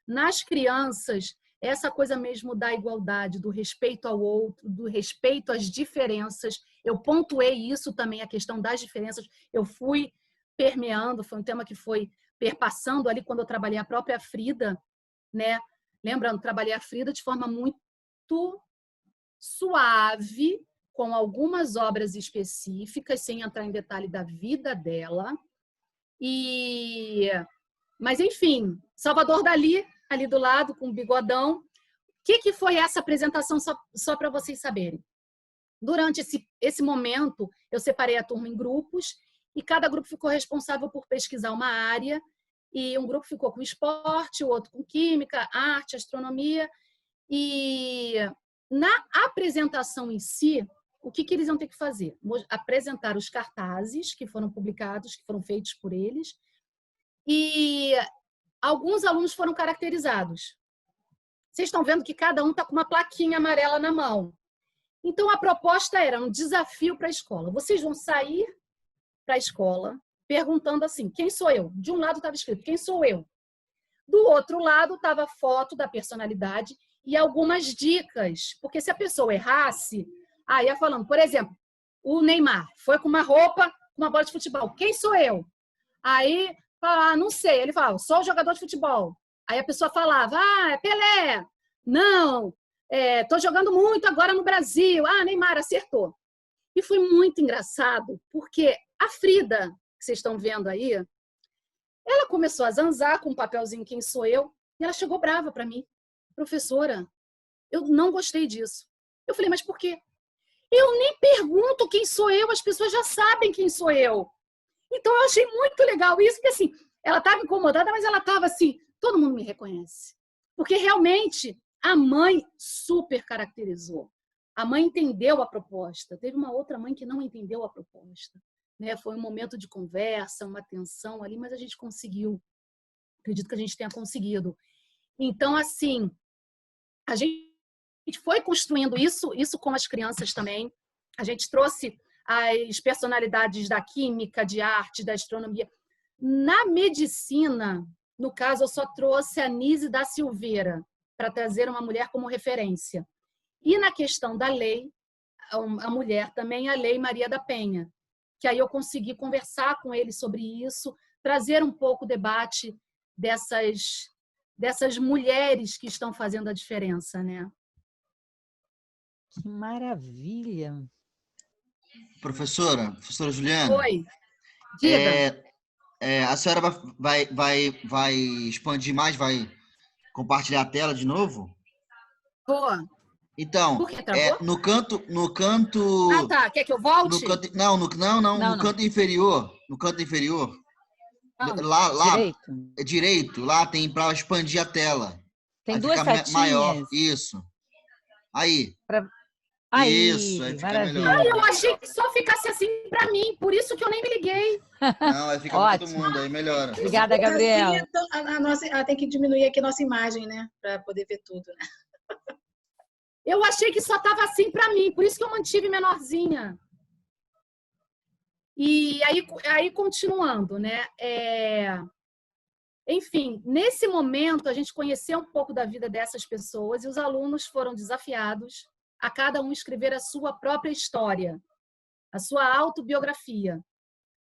nas crianças, essa coisa mesmo da igualdade, do respeito ao outro, do respeito às diferenças. Eu pontuei isso também, a questão das diferenças. Eu fui permeando, foi um tema que foi perpassando ali quando eu trabalhei a própria Frida, né? Lembrando, trabalhei a Frida de forma muito suave, com algumas obras específicas, sem entrar em detalhe da vida dela. Mas, enfim, Salvador Dalí, ali do lado, com o bigodão. O que foi essa apresentação, só para vocês saberem? Durante esse momento, eu separei a turma em grupos e cada grupo ficou responsável por pesquisar uma área. E um grupo ficou com esporte, o outro com química, arte, astronomia. E na apresentação em si, o que eles iam ter que fazer? Apresentar os cartazes que foram publicados, que foram feitos por eles. E alguns alunos foram caracterizados. Vocês estão vendo que cada um está com uma plaquinha amarela na mão. Então, a proposta era um desafio para a escola. Vocês vão sair para a escola perguntando assim, quem sou eu? De um lado estava escrito, quem sou eu? Do outro lado estava a foto da personalidade e algumas dicas. Porque se a pessoa errasse, ia falando, por exemplo, o Neymar foi com uma roupa, com uma bola de futebol. Quem sou eu? Aí, não sei. Ele falava, sou jogador de futebol. Aí a pessoa falava, é Pelé. Não, estou jogando muito agora no Brasil. Neymar, acertou. E foi muito engraçado, porque a Frida, que vocês estão vendo aí, ela começou a zanzar com um papelzinho quem sou eu, e ela chegou brava para mim. Professora, eu não gostei disso. Eu falei, mas por quê? Eu nem pergunto quem sou eu, as pessoas já sabem quem sou eu. Então, eu achei muito legal isso, porque assim, ela estava incomodada, mas ela estava assim, todo mundo me reconhece. Porque realmente a mãe super caracterizou. A mãe entendeu a proposta. Teve uma outra mãe que não entendeu a proposta. Né? Foi um momento de conversa, uma tensão ali, mas a gente conseguiu. Acredito que a gente tenha conseguido. Então, assim, a gente foi construindo isso com as crianças também. A gente trouxe as personalidades da química, de arte, da astronomia. Na medicina, no caso, eu só trouxe a Nise da Silveira, para trazer uma mulher como referência. E na questão da lei, a mulher também, a Lei Maria da Penha, que aí eu consegui conversar com ele sobre isso, trazer um pouco o debate dessas mulheres que estão fazendo a diferença, né? Que maravilha! Professora Juliana. Oi, diga. A senhora vai expandir mais, vai compartilhar a tela de novo? Vou. Então, Por que no canto... tá. Quer que eu volte? No canto inferior. No canto inferior. Lá, direito, lá tem para expandir a tela. Tem aí duas fica setinhas. Maior. Isso. Aí. Isso, aí fica maravilha. melhor. Eu achei que só ficasse assim para mim, por isso que eu nem me liguei. Não, aí fica para todo mundo, aí melhora. Obrigada, Gabriela. Ela tem que diminuir aqui a nossa imagem, né? Para poder ver tudo, né? Eu achei que só estava assim para mim, por isso que eu mantive menorzinha. E aí continuando, né? Enfim, nesse momento, a gente conheceu um pouco da vida dessas pessoas e os alunos foram desafiados a cada um escrever a sua própria história, a sua autobiografia.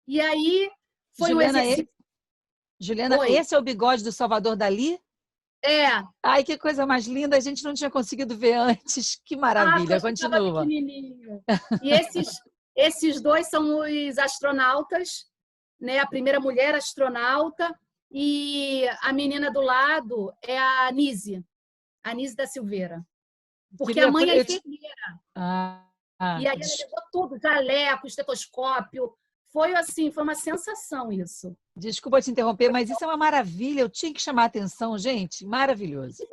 E aí foi Juliana, um exercício... Juliana, esse é o bigode do Salvador Dalí? Ai, que coisa mais linda, a gente não tinha conseguido ver antes. Que maravilha, continua. E esses dois são os astronautas, né? A primeira mulher astronauta e a menina do lado é a Nise da Silveira. Porque a mãe é enfermeira. E aí ela levou tudo, jaleco, estetoscópio. Foi assim, foi uma sensação isso. Desculpa te interromper, mas isso é uma maravilha. Eu tinha que chamar a atenção, gente. Maravilhoso.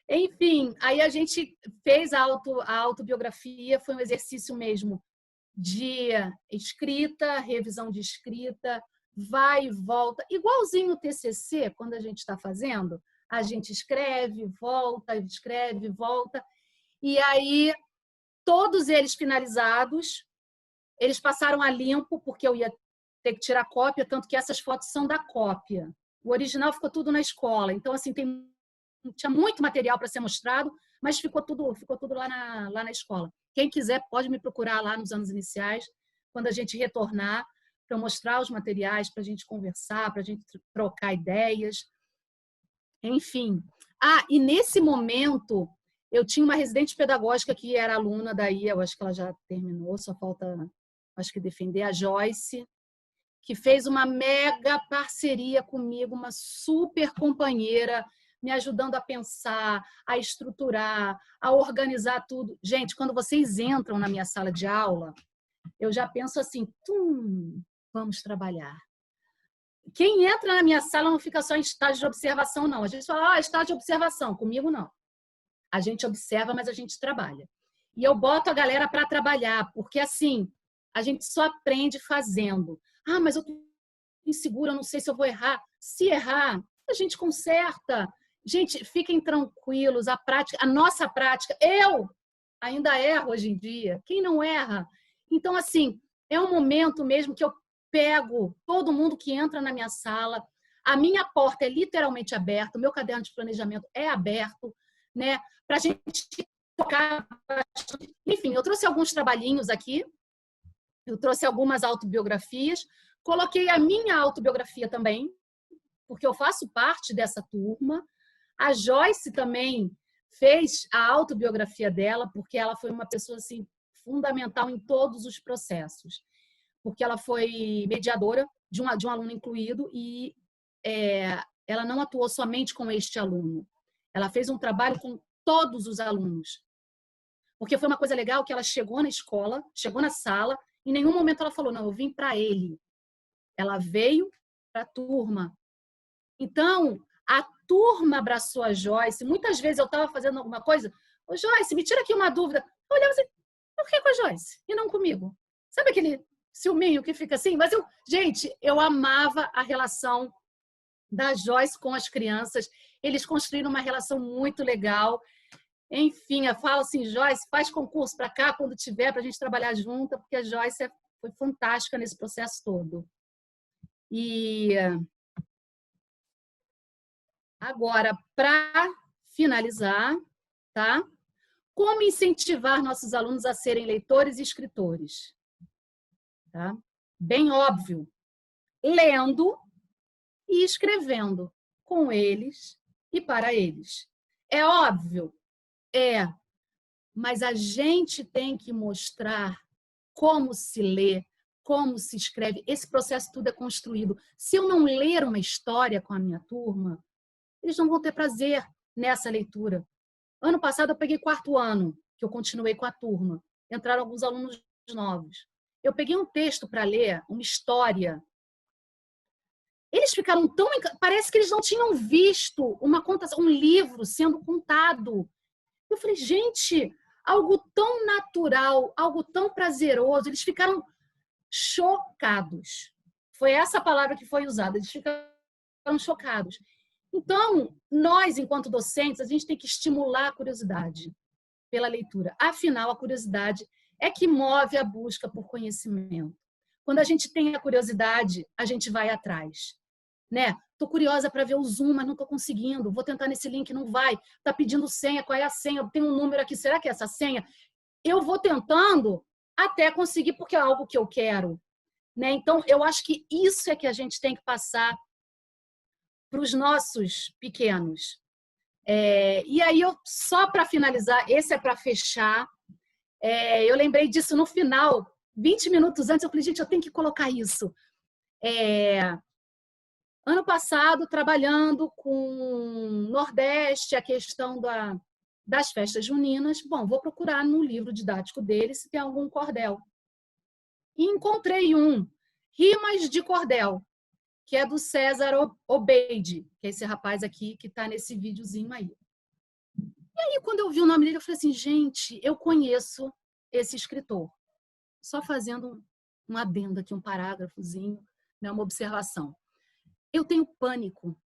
Enfim, aí a gente fez a autobiografia, foi um exercício mesmo de escrita, revisão de escrita, vai e volta. Igualzinho o TCC, quando a gente está fazendo, a gente escreve, volta, escreve, volta. E aí, todos eles finalizados, eles passaram a limpo, porque eu ia ter que tirar cópia, tanto que essas fotos são da cópia. O original ficou tudo na escola. Então, assim, tinha muito material para ser mostrado, mas ficou tudo lá na escola. Quem quiser pode me procurar lá nos anos iniciais, quando a gente retornar, para mostrar os materiais, para a gente conversar, para a gente trocar ideias. Enfim. E nesse momento, eu tinha uma residente pedagógica que era aluna daí, eu acho que ela já terminou, só falta, acho que defender, a Joyce, que fez uma mega parceria comigo, uma super companheira, me ajudando a pensar, a estruturar, a organizar tudo. Gente, quando vocês entram na minha sala de aula, eu já penso assim, vamos trabalhar. Quem entra na minha sala não fica só em estágio de observação, não. A gente fala, estágio de observação. Comigo, não. A gente observa, mas a gente trabalha. E eu boto a galera para trabalhar, porque assim, a gente só aprende fazendo. Mas eu tô insegura, eu não sei se eu vou errar. Se errar, a gente conserta. Gente, fiquem tranquilos, a nossa prática, eu ainda erro hoje em dia. Quem não erra? Então, assim, é um momento mesmo que eu pego todo mundo que entra na minha sala, a minha porta é literalmente aberta, o meu caderno de planejamento é aberto, né? Para a gente tocar. Enfim, eu trouxe alguns trabalhinhos aqui, eu trouxe algumas autobiografias, coloquei a minha autobiografia também, porque eu faço parte dessa turma. A Joyce também fez a autobiografia dela, porque ela foi uma pessoa assim, fundamental em todos os processos. Porque ela foi mediadora de um aluno incluído e ela não atuou somente com este aluno. Ela fez um trabalho com todos os alunos. Porque foi uma coisa legal que ela chegou na escola, chegou na sala, em nenhum momento ela falou, não, eu vim para ele. Ela veio para a turma. Então, a turma abraçou a Joyce. Muitas vezes eu estava fazendo alguma coisa, ô Joyce, me tira aqui uma dúvida. Eu olhava assim, por que com a Joyce e não comigo? Sabe aquele ciúminho que fica assim? Mas eu amava a relação da Joyce com as crianças. Eles construíram uma relação muito legal. Enfim, eu falo assim, Joyce, faz concurso para cá quando tiver, para a gente trabalhar junto, porque a Joyce foi fantástica nesse processo todo. E agora, para finalizar, tá? Como incentivar nossos alunos a serem leitores e escritores? Tá? Bem óbvio, lendo e escrevendo com eles e para eles. É óbvio? É. Mas a gente tem que mostrar como se lê, como se escreve. Esse processo tudo é construído. Se eu não ler uma história com a minha turma, eles não vão ter prazer nessa leitura. Ano passado eu peguei 4º ano, que eu continuei com a turma. Entraram alguns alunos novos. Eu peguei um texto para ler, uma história. Eles ficaram tão... Parece que eles não tinham visto um livro sendo contado. Eu falei, gente, algo tão natural, algo tão prazeroso. Eles ficaram chocados. Foi essa palavra que foi usada. Eles ficaram chocados. Então, nós, enquanto docentes, a gente tem que estimular a curiosidade pela leitura. Afinal, a curiosidade é que move a busca por conhecimento. Quando a gente tem a curiosidade, a gente vai atrás. Né? Tô curiosa para ver o Zoom, mas não estou conseguindo. Vou tentar nesse link, não vai. Tá pedindo senha, qual é a senha? Eu tenho um número aqui, será que é essa senha? Eu vou tentando até conseguir, porque é algo que eu quero. Né? Então, eu acho que isso é que a gente tem que passar para os nossos pequenos. E aí, só para finalizar, esse é para fechar, eu lembrei disso no final, 20 minutos antes, eu falei, gente, eu tenho que colocar isso. Ano passado, trabalhando com Nordeste, a questão das festas juninas, bom, vou procurar no livro didático dele se tem algum cordel. E encontrei Rimas de Cordel, que é do César Obeide, que é esse rapaz aqui que está nesse videozinho aí. E aí, quando eu vi o nome dele, eu falei assim, gente, eu conheço esse escritor. Só fazendo um adendo aqui, um parágrafozinho, né, uma observação. Eu tenho pânico.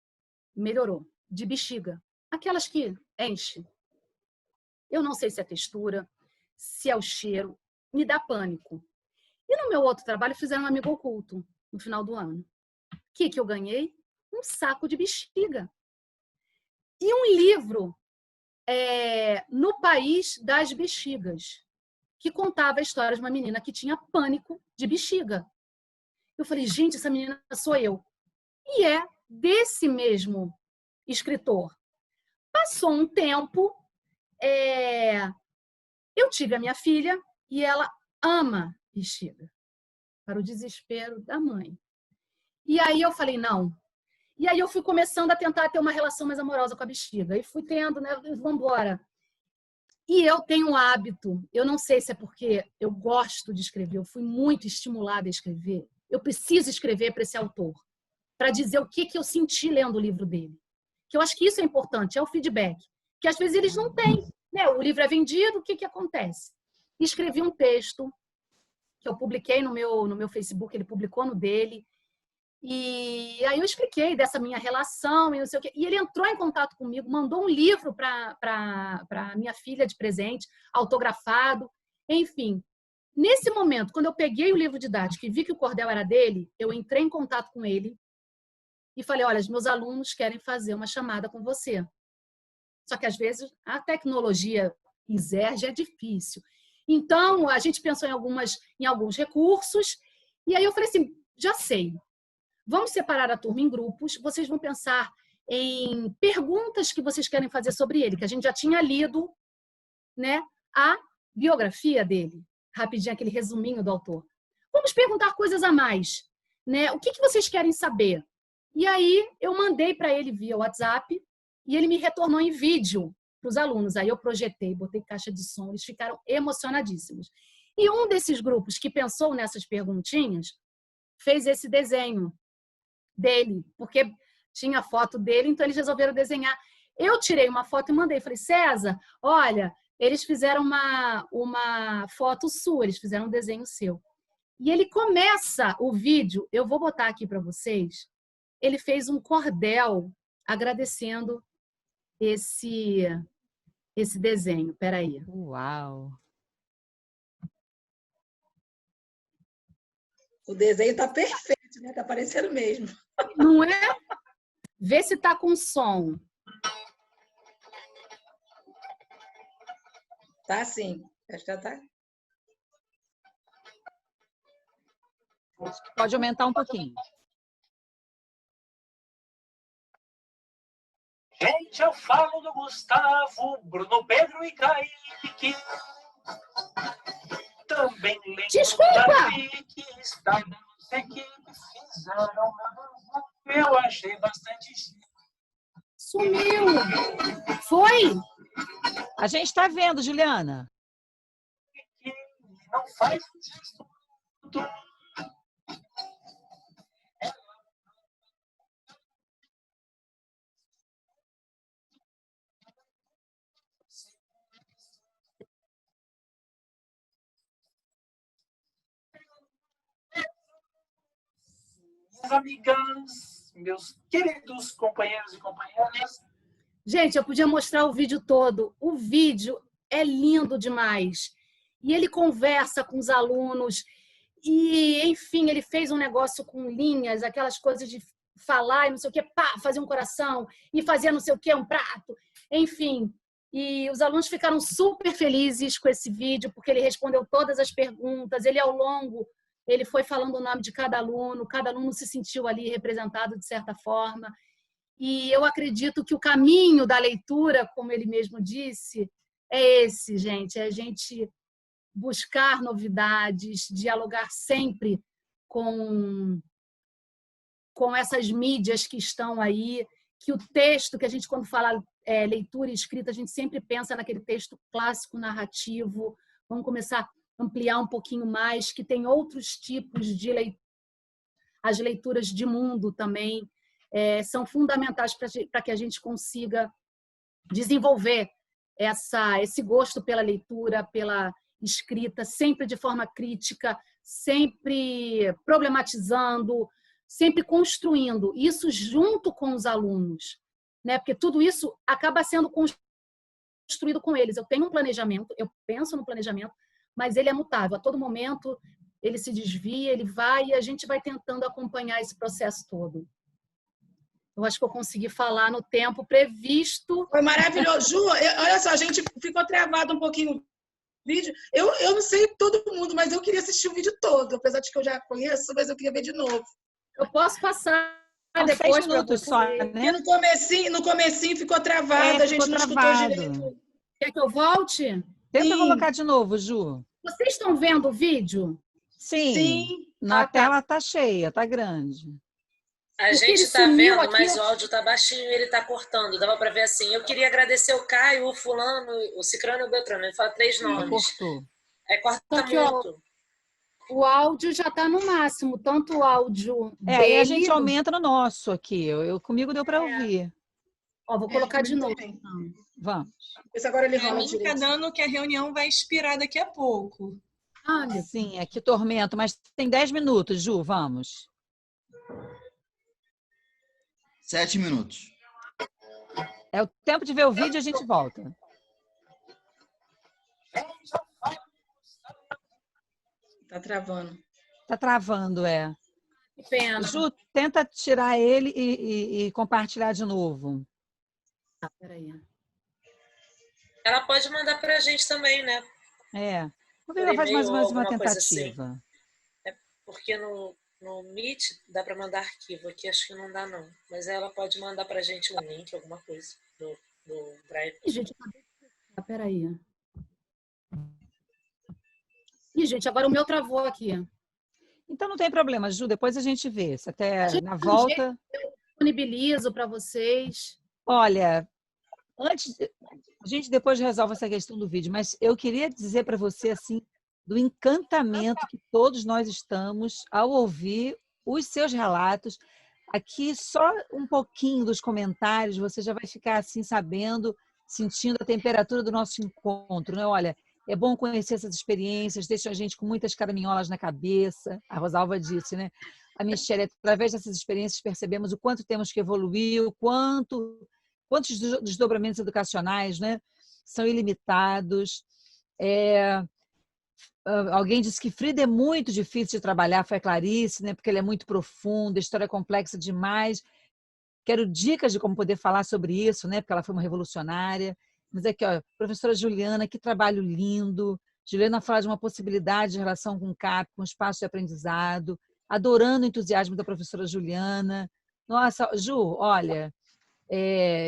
Melhorou. de bexiga, aquelas que enchem. Eu não sei se é a textura, se é o cheiro, me dá pânico. E no meu outro trabalho fizeram um amigo oculto no final do ano. O que eu ganhei? Um saco de bexiga. E um livro No País das Bexigas, que contava a história de uma menina que tinha pânico de bexiga. Eu falei, gente, essa menina sou eu. E é desse mesmo escritor. Passou um tempo, eu tive a minha filha e ela ama bexiga, para o desespero da mãe. E aí eu falei, não. E aí eu fui começando a tentar ter uma relação mais amorosa com a bexiga. E fui tendo, né? Vamos embora. E eu tenho um hábito, eu não sei se é porque eu gosto de escrever, eu fui muito estimulada a escrever. Eu preciso escrever para esse autor, para dizer o que eu senti lendo o livro dele. Que eu acho que isso é importante, é o feedback. Que às vezes eles não têm. Né? O livro é vendido, o que acontece? Escrevi um texto que eu publiquei no meu Facebook, ele publicou no dele. E aí eu expliquei dessa minha relação e não sei o quê. E ele entrou em contato comigo, mandou um livro para minha filha de presente, autografado, enfim. Nesse momento, quando eu peguei o livro didático e vi que o cordel era dele, eu entrei em contato com ele e falei, olha, os meus alunos querem fazer uma chamada com você. Só que às vezes a tecnologia exerge é difícil. Então, a gente pensou em alguns recursos e aí eu falei assim, já sei. Vamos separar a turma em grupos, vocês vão pensar em perguntas que vocês querem fazer sobre ele, que a gente já tinha lido, né, a biografia dele, rapidinho, aquele resuminho do autor. Vamos perguntar coisas a mais, né? O que vocês querem saber? E aí eu mandei para ele via WhatsApp e ele me retornou em vídeo para os alunos. Aí eu projetei, botei caixa de som, eles ficaram emocionadíssimos. E um desses grupos que pensou nessas perguntinhas fez esse desenho dele, porque tinha foto dele, então eles resolveram desenhar. Eu tirei uma foto e mandei, falei, César, olha, eles fizeram uma foto sua, eles fizeram um desenho seu. E ele começa o vídeo, eu vou botar aqui para vocês, ele fez um cordel agradecendo esse desenho. Peraí. Uau! O desenho está perfeito, né? Está parecendo mesmo. Não é? Vê se tá com som. Tá sim. Acho que já tá. Pode aumentar um pouquinho. Gente, eu falo do Gustavo, Bruno, Pedro e Kaique. Também lembro da que está nas equipes, fizeram eu achei bastante chique. Sumiu! Foi? A gente está vendo, Juliana. Não faz isso. Meus amigas, meus queridos companheiros e companheiras. Gente, eu podia mostrar o vídeo todo. O vídeo é lindo demais. E ele conversa com os alunos. E, enfim, ele fez um negócio com linhas, aquelas coisas de falar e não sei o quê, pá, fazer um coração e fazer não sei o quê, um prato. Enfim, e os alunos ficaram super felizes com esse vídeo, porque ele respondeu todas as perguntas. Ele, ao longo, ele foi falando o nome de cada aluno se sentiu ali representado de certa forma. E eu acredito que o caminho da leitura, como ele mesmo disse, é esse, gente. É a gente buscar novidades, dialogar sempre com essas mídias que estão aí, que o texto, que a gente, quando fala leitura e escrita, a gente sempre pensa naquele texto clássico, narrativo. Vamos começar a ampliar um pouquinho mais, que tem outros tipos de leitura. As leituras de mundo também são fundamentais para que a gente consiga desenvolver esse gosto pela leitura, pela escrita, sempre de forma crítica, sempre problematizando, sempre construindo. Isso junto com os alunos, né? Porque tudo isso acaba sendo construído com eles. Eu tenho um planejamento, eu penso no planejamento, mas ele é mutável. A todo momento ele se desvia, ele vai e a gente vai tentando acompanhar esse processo todo. Eu acho que eu consegui falar no tempo previsto. Foi maravilhoso. Ju, olha só, a gente ficou travado um pouquinho no vídeo. Eu não sei todo mundo, mas eu queria assistir o vídeo todo, apesar de que eu já conheço, mas eu queria ver de novo. Eu posso passar São depois 6 minutos só, né? Porque no comecinho ficou travado, a gente não escutou direito. Quer que eu volte? Tenta Sim. colocar de novo, Ju. Vocês estão vendo o vídeo? Sim. Sim. Na Ah, tá. tela tá cheia, tá grande. A Porque ele gente tá sumiu vendo, aqui, mas eu- o áudio tá baixinho e ele tá cortando. Dava para ver assim. Eu queria agradecer o Caio, o fulano, o Cicrano e o Beltrano. Ele fala 3 nomes. Cortou. Aí corta Só que, ó, muito. o áudio já está no máximo, tanto o áudio É, dele... e a gente aumenta no nosso aqui. Comigo deu para É. ouvir. Ó, vou colocar de novo. Também. Então. Vamos. Esse agora ele Pra rola mim, tá direito. dando que a reunião vai expirar daqui a pouco. Olha, Sim, aqui tormento, mas tem 10 minutos, Ju, vamos. 7 minutos. É o tempo de ver o vídeo e a gente volta. Tá travando. Tá travando, é. que pena. Ju, tenta tirar ele e compartilhar de novo. Ah, peraí. Ela pode mandar pra gente também, né? É. Vou ver, Por ela faz mais e-mail ou menos ou uma alguma coisa assim. tentativa. Porque no Meet dá para mandar arquivo. Aqui acho que não dá, não. Mas ela pode mandar pra gente um link, alguma coisa do Drive. Ih, gente, acabei de clicar, peraí. Ih, gente, agora o meu travou aqui. Então não tem problema, Ju, depois a gente vê. Se até Gente, na volta. Eu disponibilizo para vocês. Olha, a gente depois resolve essa questão do vídeo, mas eu queria dizer para você assim do encantamento que todos nós estamos ao ouvir os seus relatos. Aqui só um pouquinho dos comentários, você já vai ficar assim sabendo, sentindo a temperatura do nosso encontro, né? Olha, é bom conhecer essas experiências, deixa a gente com muitas caraminholas na cabeça. A Rosalva disse, né? A Michelle, através dessas experiências percebemos o quanto temos que evoluir, quantos desdobramentos educacionais, né, são ilimitados. Alguém disse que Frida é muito difícil de trabalhar, foi a Clarice, né, porque ele é muito profundo, a história é complexa demais. Quero dicas de como poder falar sobre isso, né, porque ela foi uma revolucionária. Mas aqui, ó, professora Juliana, que trabalho lindo. Juliana fala de uma possibilidade de relação com o CAP, com o espaço de aprendizado, adorando o entusiasmo da professora Juliana. Nossa, Ju, olha,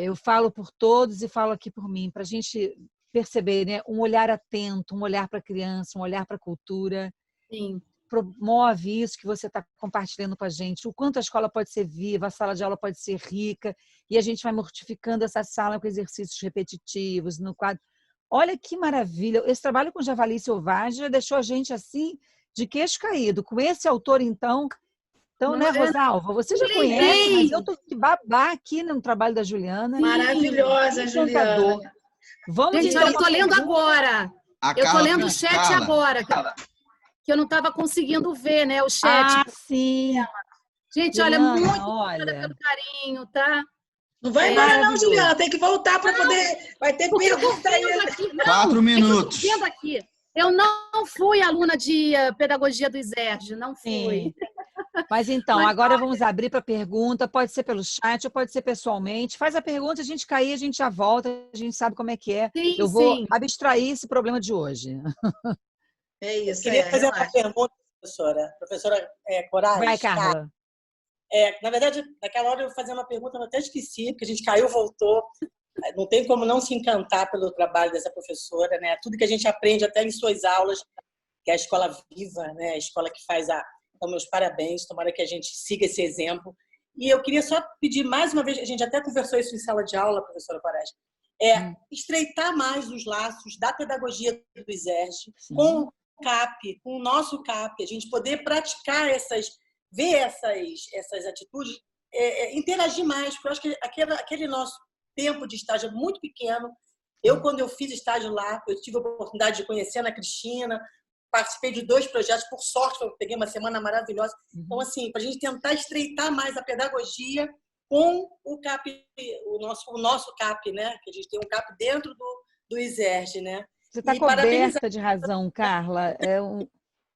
eu falo por todos e falo aqui por mim, para a gente perceber, né, um olhar atento, um olhar para a criança, um olhar para a cultura. Sim. Promove isso que você está compartilhando com a gente, o quanto a escola pode ser viva, a sala de aula pode ser rica, e a gente vai mortificando essa sala com exercícios repetitivos no quadro. Olha que maravilha! Esse trabalho com Javali Selvagem já deixou a gente assim, de queixo caído. Com esse autor, então, né, Rosalva? Você já conhece, mas eu estou que babar aqui no trabalho da Juliana. Maravilhosa, Encantador. Juliana. Vamos, Gente, então, eu estou lendo agora. Eu estou lendo o chat agora. Que eu não estava conseguindo ver, né? O chat. Ah, sim. Gente, Juliana, olha, muito olha. pelo carinho, tá? Não vai embora não, Juliana. Tem que voltar para poder... Vai ter pergunta aí. 4 minutos. Vendo aqui. Eu não fui aluna de pedagogia do ISERJ, não fui. Sim. Mas então, agora vamos abrir para pergunta. Pode ser pelo chat ou pode ser pessoalmente. Faz a pergunta, a gente cair, a gente já volta, a gente sabe como é que é. Sim, eu vou sim. abstrair esse problema de hoje. É isso. Eu queria fazer uma pergunta, professora. Professora Corais. Vai, Carla. Na verdade, naquela hora eu ia fazer uma pergunta, eu até esqueci, porque a gente caiu, voltou. Não tem como não se encantar pelo trabalho dessa professora, né? Tudo que a gente aprende até em suas aulas, que é a escola viva, né? A escola que faz Então, meus parabéns, tomara que a gente siga esse exemplo. E eu queria só pedir mais uma vez, a gente até conversou isso em sala de aula, professora Corais, estreitar mais os laços da pedagogia do ISERJ com o CAP, com o nosso CAP, a gente poder praticar ver essas atitudes, interagir mais, porque eu acho que aquele nosso tempo de estágio é muito pequeno. Quando eu fiz estágio lá, eu tive a oportunidade de conhecer a Ana Cristina, participei de 2 projetos, por sorte, eu peguei uma semana maravilhosa. Então, assim, para a gente tentar estreitar mais a pedagogia com o CAP, o nosso CAP, né? Que a gente tem um CAP dentro do ISERJ, né? Você está coberta de razão, Carla.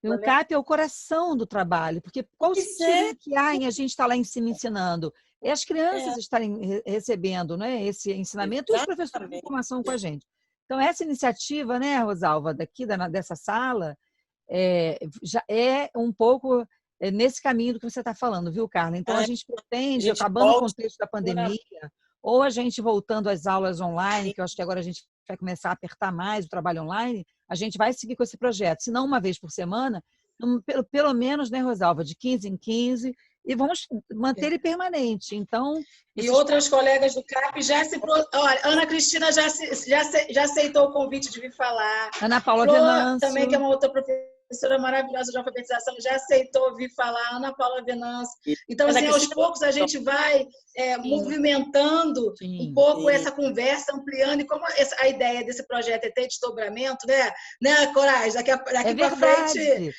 O CAP é o coração do trabalho, porque qual o sentido que há em a gente estar lá em cima ensinando? É as crianças estarem recebendo, né, esse ensinamento e os professores de formação com a gente. Então, essa iniciativa, né, Rosalva, dessa sala, já é um pouco nesse caminho do que você está falando, viu, Carla? Então, a gente pretende, acabando o contexto da pandemia, ou a gente voltando às aulas online, que eu acho que agora a gente vai começar a apertar mais o trabalho online, a gente vai seguir com esse projeto, se não uma vez por semana, pelo menos, né, Rosalva, de 15 em 15, e vamos manter ele permanente. Então, e outras colegas do CAP já se... Olha, Ana Cristina já aceitou o convite de vir falar. Ana Paula Venâncio também, que é uma outra professora maravilhosa de alfabetização, já aceitou vir falar. Ana Paula Venâncio. Então, assim, aos poucos a gente vai movimentando um pouco essa conversa, ampliando. E como a ideia desse projeto é ter desdobramento, né, Coragem? Daqui para frente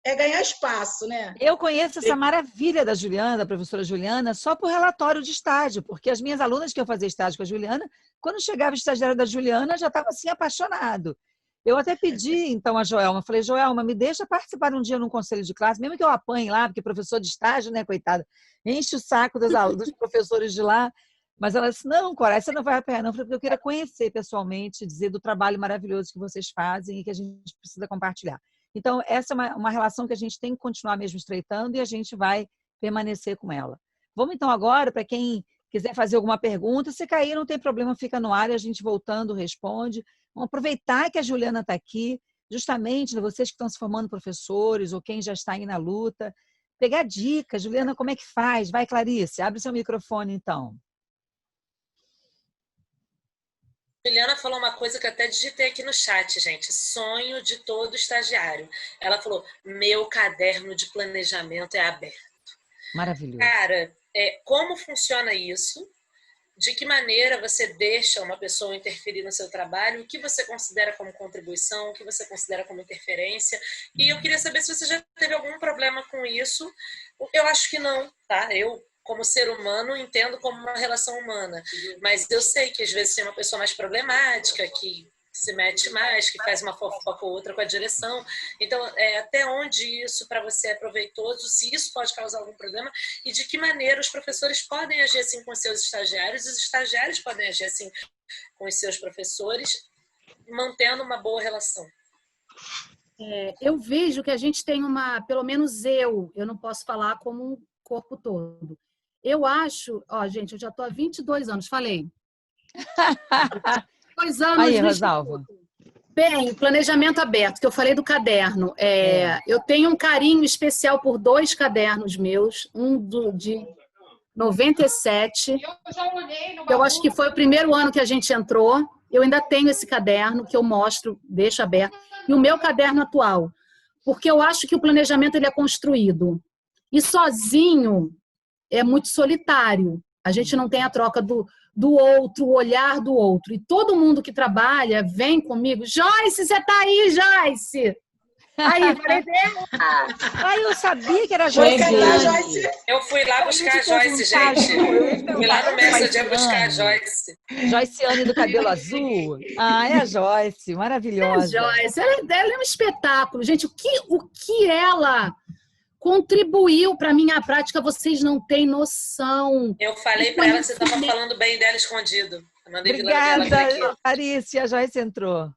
é ganhar espaço, né? Eu conheço essa maravilha da Juliana, da professora Juliana, só por relatório de estágio, porque as minhas alunas que eu fazia estágio com a Juliana, quando chegava o estagiário da Juliana, já estava assim apaixonado. Eu até pedi, então, a Joelma, falei, Joelma, me deixa participar um dia num conselho de classe, mesmo que eu apanhe lá, porque professor de estágio, né, coitada, enche o saco dos professores de lá. Mas ela disse, não, Cora, você não vai apanhar, não, porque eu queria conhecer pessoalmente, dizer do trabalho maravilhoso que vocês fazem e que a gente precisa compartilhar. Então, essa é uma relação que a gente tem que continuar mesmo estreitando e a gente vai permanecer com ela. Vamos, então, agora, para quem quiser fazer alguma pergunta, se cair, não tem problema, fica no ar e a gente voltando responde. Vamos aproveitar que a Juliana está aqui, justamente, né, vocês que estão se formando professores ou quem já está aí na luta, pegar dicas. Juliana, como é que faz? Vai, Clarice, abre seu microfone, então. Juliana falou uma coisa que eu até digitei aqui no chat, gente. Sonho de todo estagiário. Ela falou, meu caderno de planejamento é aberto. Maravilhoso. Cara, como funciona isso? De que maneira você deixa uma pessoa interferir no seu trabalho? O que você considera como contribuição? O que você considera como interferência? E eu queria saber se você já teve algum problema com isso. Eu acho que não, tá? Eu, como ser humano, entendo como uma relação humana. Mas eu sei que às vezes tem uma pessoa mais problemática, que se mete mais, que faz uma fofoca ou outra com a direção. Então, até onde isso para você é proveitoso, se isso pode causar algum problema, e de que maneira os professores podem agir assim com seus estagiários, e os estagiários podem agir assim com os seus professores, mantendo uma boa relação. Eu vejo que a gente tem pelo menos eu não posso falar como um corpo todo. Eu acho, gente, eu já estou há 22 anos, falei. 2 anos. Aí, Rosalva. Bem, planejamento aberto, que eu falei do caderno. Eu tenho um carinho especial por 2 cadernos meus, um de 97. Eu acho que foi o primeiro ano que a gente entrou. Eu ainda tenho esse caderno que eu mostro, deixo aberto. E o meu caderno atual. Porque eu acho que o planejamento ele é construído. E sozinho é muito solitário. A gente não tem a troca do outro, o olhar do outro. E todo mundo que trabalha vem comigo. Joyce, você tá aí, Joyce? Aí, falei dela. Ai, eu sabia que era Joyce. Eu fui lá buscar a Joyce, gente. Fui lá no Messenger buscar a Joyce. Joyciane do cabelo azul. Ah, é a Joyce, maravilhosa. É a Joyce. Ela é um espetáculo. Gente, o que ela contribuiu para a minha prática, vocês não têm noção. Eu falei para ela que você estava falando bem dela escondido. Eu mandei obrigada, Clarice, a Joyce entrou.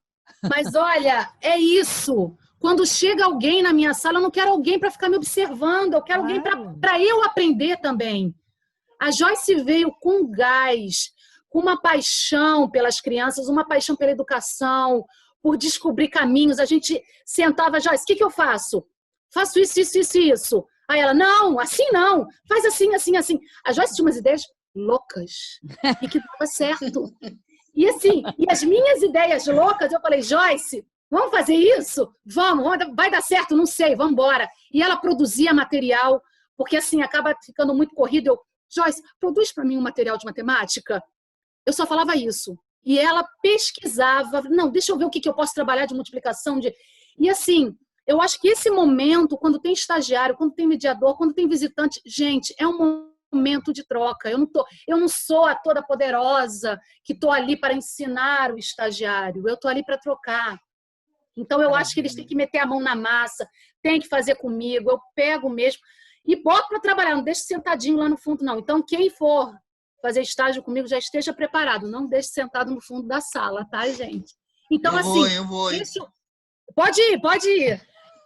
Mas olha, é isso. Quando chega alguém na minha sala, eu não quero alguém para ficar me observando, eu quero alguém para eu aprender também. A Joyce veio com gás, com uma paixão pelas crianças, uma paixão pela educação, por descobrir caminhos. A gente sentava, Joyce, o que eu faço? Faço isso, isso, isso, isso. Aí ela, não, assim não. Faz assim, assim, assim. A Joyce tinha umas ideias loucas e que dava certo. E assim, e as minhas ideias loucas, eu falei, Joyce, vamos fazer isso? Vamos, vai dar certo, não sei, vamos embora. E ela produzia material, porque assim, acaba ficando muito corrido. Eu, Joyce, produz para mim um material de matemática? Eu só falava isso. E ela pesquisava, não, deixa eu ver o que eu posso trabalhar de multiplicação. E assim, eu acho que esse momento, quando tem estagiário, quando tem mediador, quando tem visitante, gente, é um momento de troca. Eu não sou a toda poderosa que estou ali para ensinar o estagiário, eu estou ali para trocar. Então, eu acho que eles têm que meter a mão na massa, têm que fazer comigo, eu pego mesmo e boto para trabalhar, não deixe sentadinho lá no fundo, não. Então, quem for fazer estágio comigo já esteja preparado, não deixe sentado no fundo da sala, tá, gente? Então, Eu vou. Pode ir.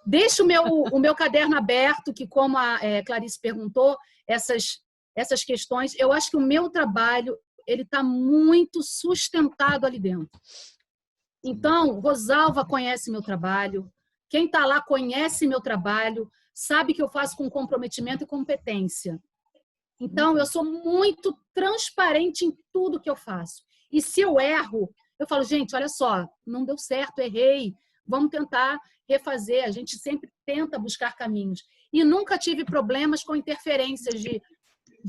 Deixa o meu caderno aberto, que como a Clarice perguntou, essas questões, eu acho que o meu trabalho ele está muito sustentado ali dentro. Então, Rosalva conhece meu trabalho, quem está lá conhece meu trabalho, sabe que eu faço com comprometimento e competência. Então, eu sou muito transparente em tudo que eu faço. E se eu erro, eu falo, gente, olha só, não deu certo, errei, vamos tentar refazer. A gente sempre tenta buscar caminhos. E nunca tive problemas com interferências de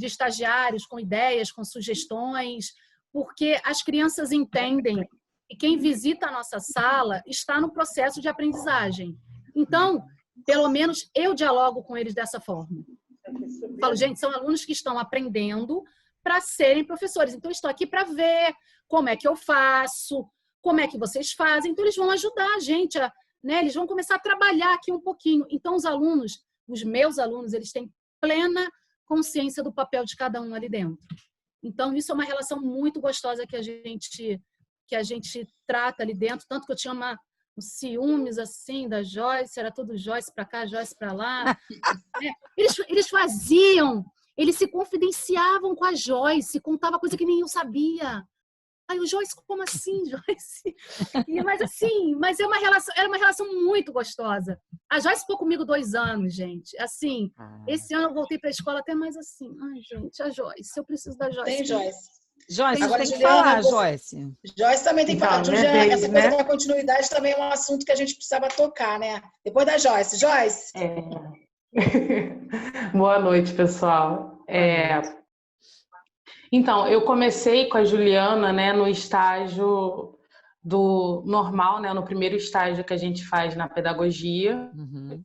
estagiários, com ideias, com sugestões, porque as crianças entendem que quem visita a nossa sala está no processo de aprendizagem. Então, pelo menos eu dialogo com eles dessa forma. Falo, gente, são alunos que estão aprendendo para serem professores. Então, eu estou aqui para ver como é que eu faço, como é que vocês fazem. Então, eles vão ajudar a gente, né? Eles vão começar a trabalhar aqui um pouquinho. Então, os meus alunos, eles têm plena consciência do papel de cada um ali dentro. Então, isso é uma relação muito gostosa que a gente trata ali dentro. Tanto que eu tinha uns ciúmes, assim, da Joyce, era tudo Joyce para cá, Joyce para lá. Eles se confidenciavam com a Joyce, contava coisa que nem eu sabia. Aí o Joyce, como assim, Joyce? Mas era uma relação muito gostosa. A Joyce ficou comigo 2 anos, gente. Assim, esse ano eu voltei para a escola até mais assim. Ai, gente, a Joyce, eu preciso da Joyce. Tem Joyce. Joyce, agora, tem que Juliana, falar, Joyce. Joyce também tem que falar. Então, Juliana, essa coisa da continuidade também é um assunto que a gente precisava tocar, né? Depois da Joyce. Joyce. Boa noite, pessoal. Então, eu comecei com a Juliana, né, no estágio do normal, né, no primeiro estágio que a gente faz na pedagogia.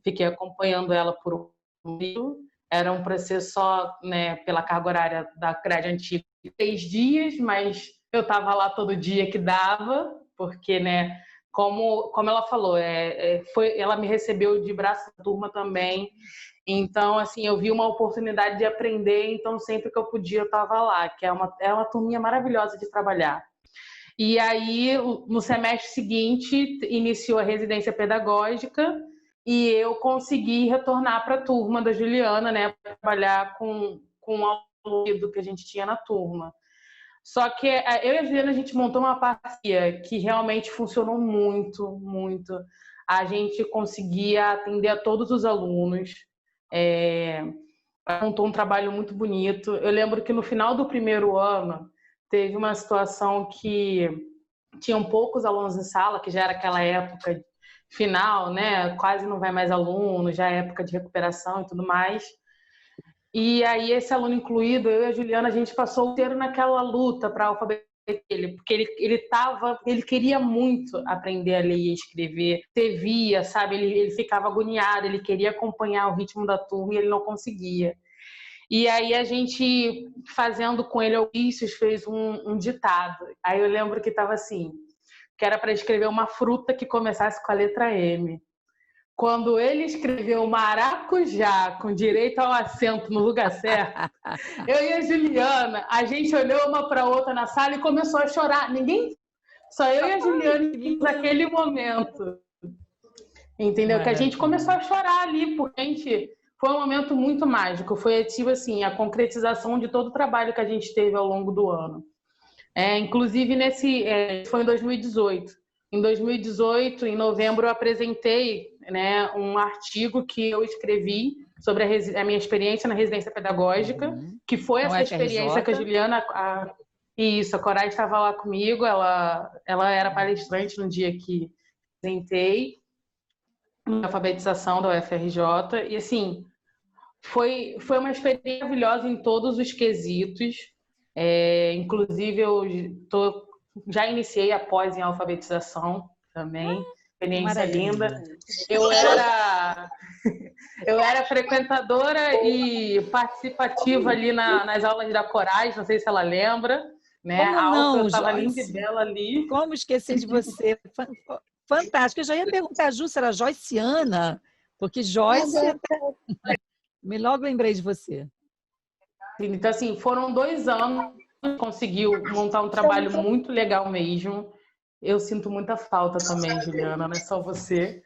Fiquei acompanhando ela por um período. Era um processo só, né, pela carga horária da grade antiga, 3 dias, mas eu estava lá todo dia que dava, porque, né, como ela falou, ela me recebeu de braço da turma também. Então, assim, eu vi uma oportunidade de aprender, então sempre que eu podia eu estava lá, que é uma turminha maravilhosa de trabalhar. E aí, no semestre seguinte, iniciou a residência pedagógica e eu consegui retornar para a turma da Juliana, né, para trabalhar com o aluno que a gente tinha na turma. Só que eu e a Juliana, a gente montou uma parceria que realmente funcionou muito, muito. A gente conseguia atender a todos os alunos. Montou um trabalho muito bonito. Eu lembro que no final do primeiro ano teve uma situação que tinham poucos alunos em sala, que já era aquela época final, né? Quase não vai mais aluno, já é época de recuperação e tudo mais. E aí esse aluno incluído, eu e a Juliana, a gente passou o inteiro naquela luta para alfabetizar ele, porque ele queria muito aprender a ler e escrever, via, sabe? Ele ficava agoniado, ele queria acompanhar o ritmo da turma e ele não conseguia. E aí a gente, fazendo com ele ofícios, fez um ditado. Aí eu lembro que estava assim, que era para escrever uma fruta que começasse com a letra M. Quando ele escreveu maracujá com direito ao acento no lugar certo, eu e a Juliana, a gente olhou uma para a outra na sala e começou a chorar. Só eu e a Juliana naquele momento. Entendeu? Que a gente começou a chorar ali, porque foi um momento muito mágico. Foi, tipo assim, a concretização de todo o trabalho que a gente teve ao longo do ano. Inclusive, foi em 2018. Em 2018, em novembro, eu apresentei, né, um artigo que eu escrevi sobre a minha experiência na residência pedagógica, que foi essa experiência que a Juliana... a Corai estava lá comigo, ela era palestrante no dia que apresentei a alfabetização da UFRJ, e assim, foi uma experiência maravilhosa em todos os quesitos. Inclusive, já iniciei a pós em alfabetização também. experiência linda. Maravilha. Eu era frequentadora e participativa ali nas aulas da Corais, não sei se ela lembra, né? Como A Alfa não, estava linda e Joyce? bela ali. Como esquecer de você? Fantástico. Eu já ia perguntar a Ju se era Joyciana, porque Joyce... Me logo lembrei de você. Então, assim, foram 2 anos, conseguiu montar um trabalho muito legal mesmo. Eu sinto muita falta também, Juliana, não é só você.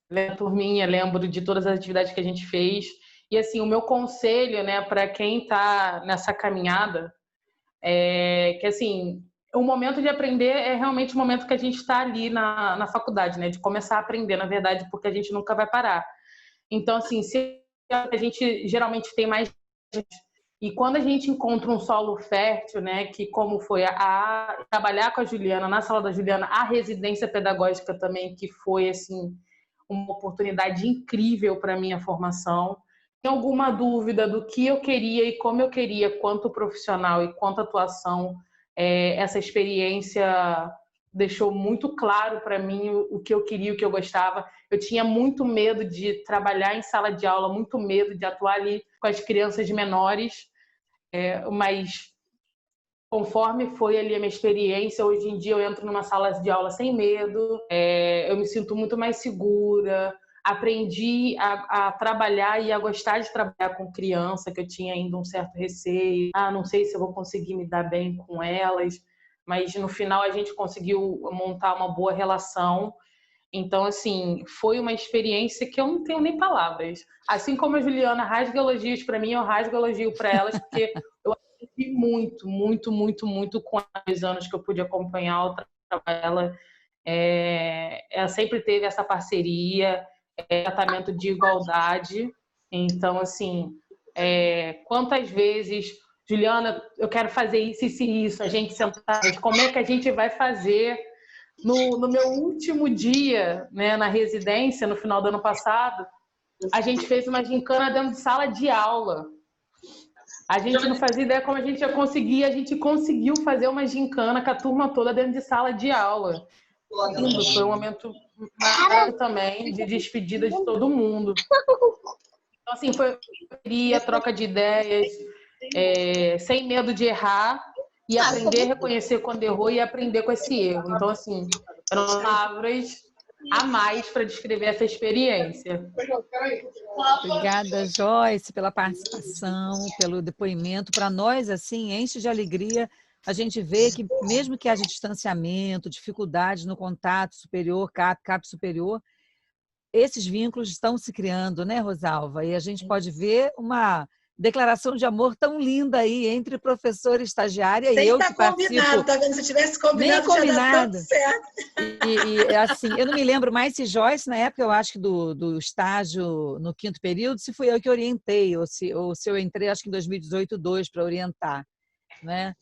Lembro da turminha, lembro de todas as atividades que a gente fez. E, assim, o meu conselho, né, para quem está nessa caminhada, é que, assim, o momento de aprender é realmente o momento que a gente está ali na faculdade, né, de começar a aprender, na verdade, porque a gente nunca vai parar. Então, assim, se a gente geralmente tem mais... E quando a gente encontra um solo fértil, né, que como foi trabalhar com a Juliana, na sala da Juliana, a residência pedagógica também, que foi, assim, uma oportunidade incrível para a minha formação. Tem alguma dúvida do que eu queria e como eu queria, quanto profissional e quanto atuação, essa experiência deixou muito claro para mim o que eu queria, o que eu gostava. Eu tinha muito medo de trabalhar em sala de aula, muito medo de atuar ali com as crianças menores, mas conforme foi ali a minha experiência, hoje em dia eu entro numa sala de aula sem medo, eu me sinto muito mais segura, aprendi a trabalhar e a gostar de trabalhar com criança, que eu tinha ainda um certo receio, não sei se eu vou conseguir me dar bem com elas, mas no final a gente conseguiu montar uma boa relação. Então, assim, foi uma experiência que eu não tenho nem palavras. Assim como a Juliana rasga elogios para mim, eu rasgo elogio para elas, porque eu aprendi muito, muito, muito, muito com os anos que eu pude acompanhar o trabalho dela. Ela sempre teve essa parceria, tratamento de igualdade. Então, assim, quantas vezes, Juliana, eu quero fazer isso, isso e isso, a gente sentar, como é que a gente vai fazer? No meu último dia, né, na residência, no final do ano passado, a gente fez uma gincana dentro de sala de aula. A gente não fazia ideia como a gente ia conseguir, a gente conseguiu fazer uma gincana com a turma toda dentro de sala de aula. Lindo, foi um momento maravilhoso também, de despedida de todo mundo. Então, assim, foi a troca de ideias, sem medo de errar, e aprender a reconhecer quando errou e aprender com esse erro. Então, assim, eram palavras a mais para descrever essa experiência. Obrigada, Joyce, pela participação, pelo depoimento. Para nós, assim, enche de alegria a gente vê que, mesmo que haja distanciamento, dificuldades no contato superior, CAP superior, esses vínculos estão se criando, né, Rosalva? E a gente pode ver uma declaração de amor tão linda aí entre professora e estagiária e eu que participo. Combinado, tá vendo? Se tivesse combinado, nem combinado. Já dá tudo certo. E assim, eu não me lembro mais se Joyce, na época, eu acho que do estágio no 5º período, se fui eu que orientei, ou se eu entrei, acho que em 2018, 2 para orientar, né?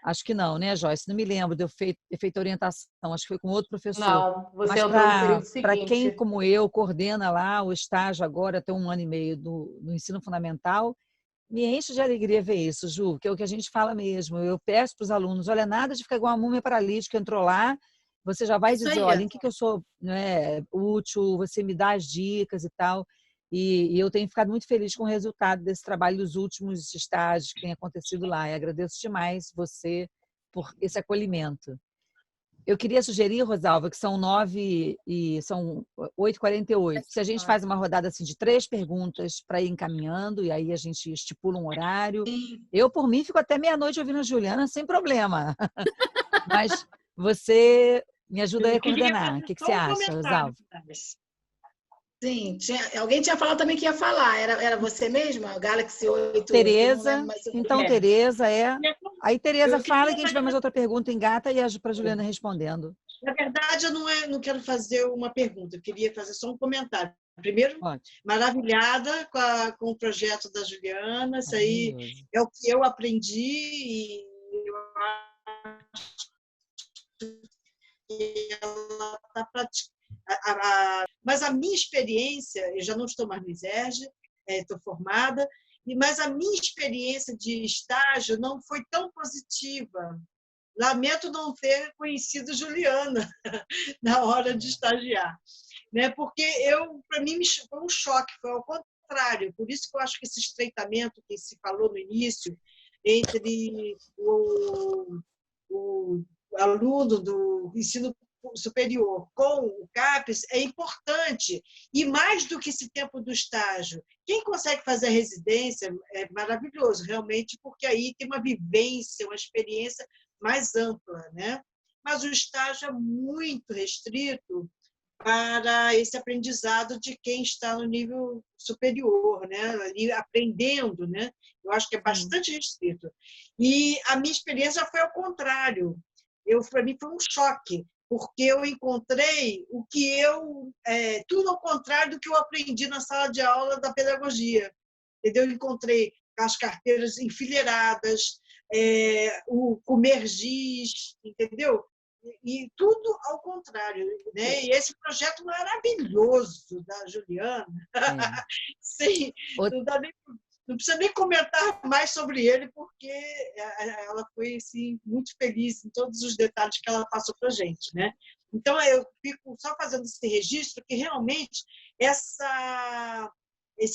Acho que não, né, Joyce? Não me lembro de eu ter feito orientação, acho que foi com outro professor. Não, você entrou no período seguinte. Para quem, como eu, coordena lá o estágio agora, até 1 ano e meio do ensino fundamental, me enche de alegria ver isso, Ju, que é o que a gente fala mesmo. Eu peço para os alunos, olha, nada de ficar igual uma múmia paralítica, entrou lá, você já vai dizer, olha, em que eu sou, né, útil, você me dá as dicas e tal. E eu tenho ficado muito feliz com o resultado desse trabalho dos últimos estágios que tem acontecido lá. E agradeço demais você por esse acolhimento. Eu queria sugerir, Rosalva, que são 8h48. Se a gente faz uma rodada assim, de 3 perguntas para ir encaminhando, e aí a gente estipula um horário. Eu, por mim, fico até meia-noite ouvindo a Juliana, sem problema. Mas você me ajuda a coordenar. O que você acha, Rosalva? Sim, alguém tinha falado também que ia falar. Era você mesma? Galaxy 8? Tereza. Então, Tereza é. Aí, Tereza fala que a gente vai mais outra pergunta, engata e para a Juliana respondendo. Na verdade, eu não quero fazer uma pergunta, eu queria fazer só um comentário. Primeiro, maravilhada com o projeto da Juliana, isso aí é o que eu aprendi e eu acho que ela está praticando. Mas a minha experiência, eu já não estou mais no ISERJ, estou formada, mas a minha experiência de estágio não foi tão positiva. lamento não ter conhecido Juliana na hora de estagiar, né? Porque para mim foi um choque, foi ao contrário. Por isso que eu acho que esse estreitamento que se falou no início entre o aluno do ensino superior com o CAPES é importante, e mais do que esse tempo do estágio. Quem consegue fazer a residência é maravilhoso, realmente, porque aí tem uma vivência, uma experiência mais ampla, né? Mas o estágio é muito restrito para esse aprendizado de quem está no nível superior, né? Ali aprendendo, né? Eu acho que é bastante restrito. E a minha experiência foi ao contrário. Para mim foi um choque, porque eu encontrei tudo ao contrário do que eu aprendi na sala de aula da pedagogia. Entendeu? Eu encontrei as carteiras enfileiradas, o comer giz, entendeu? E tudo ao contrário, né? E esse projeto maravilhoso da Juliana, sim, não precisa nem comentar mais sobre ele, porque ela foi assim, muito feliz em todos os detalhes que ela passou para a gente, né? Então, eu fico só fazendo esse registro que realmente esse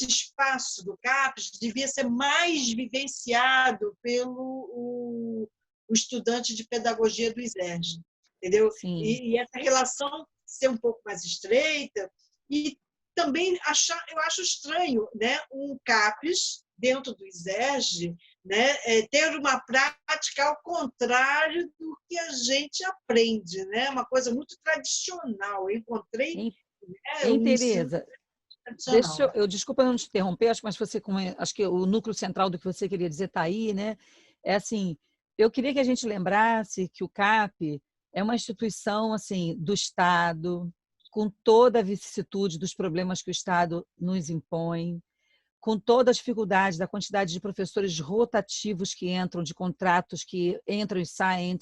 espaço do CAPES devia ser mais vivenciado pelo o estudante de pedagogia do ISERJ, entendeu? E essa relação ser um pouco mais estreita. E também eu acho estranho, né, um CAPES dentro do ISERJ, né, ter uma prática ao contrário do que a gente aprende, né? Uma coisa muito tradicional. Eu encontrei Tereza, desculpa não te interromper, mas acho que o núcleo central do que você queria dizer está aí, né? É assim, eu queria que a gente lembrasse que o CAP é uma instituição assim do Estado, com toda a vicissitude dos problemas que o Estado nos impõe, com toda a dificuldade da quantidade de professores rotativos que entram, de contratos que entram e saem.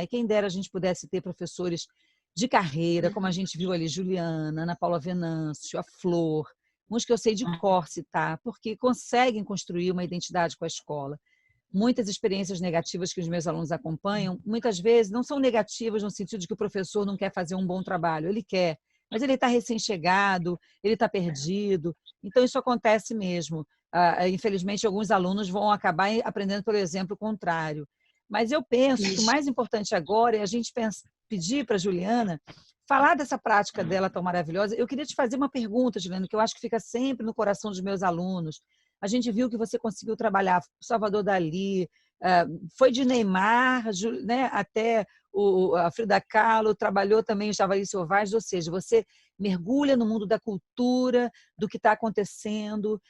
Quem dera a gente pudesse ter professores de carreira, como a gente viu ali, Juliana, Ana Paula Venâncio, a Flor, uns que eu sei de cor citar, porque conseguem construir uma identidade com a escola. Muitas experiências negativas que os meus alunos acompanham, muitas vezes não são negativas no sentido de que o professor não quer fazer um bom trabalho, ele quer, mas ele está recém-chegado, ele está perdido. Então, isso acontece mesmo. Infelizmente, alguns alunos vão acabar aprendendo pelo exemplo contrário. Mas eu penso que o mais importante agora é a gente pedir para a Juliana falar dessa prática dela tão maravilhosa. Eu queria te fazer uma pergunta, Juliana, que eu acho que fica sempre no coração dos meus alunos. A gente viu que você conseguiu trabalhar Salvador Dalí, foi de Neymar, né, até a Frida Kahlo, trabalhou também em Javali Selvagens, ou seja, você mergulha no mundo da cultura, do que está acontecendo.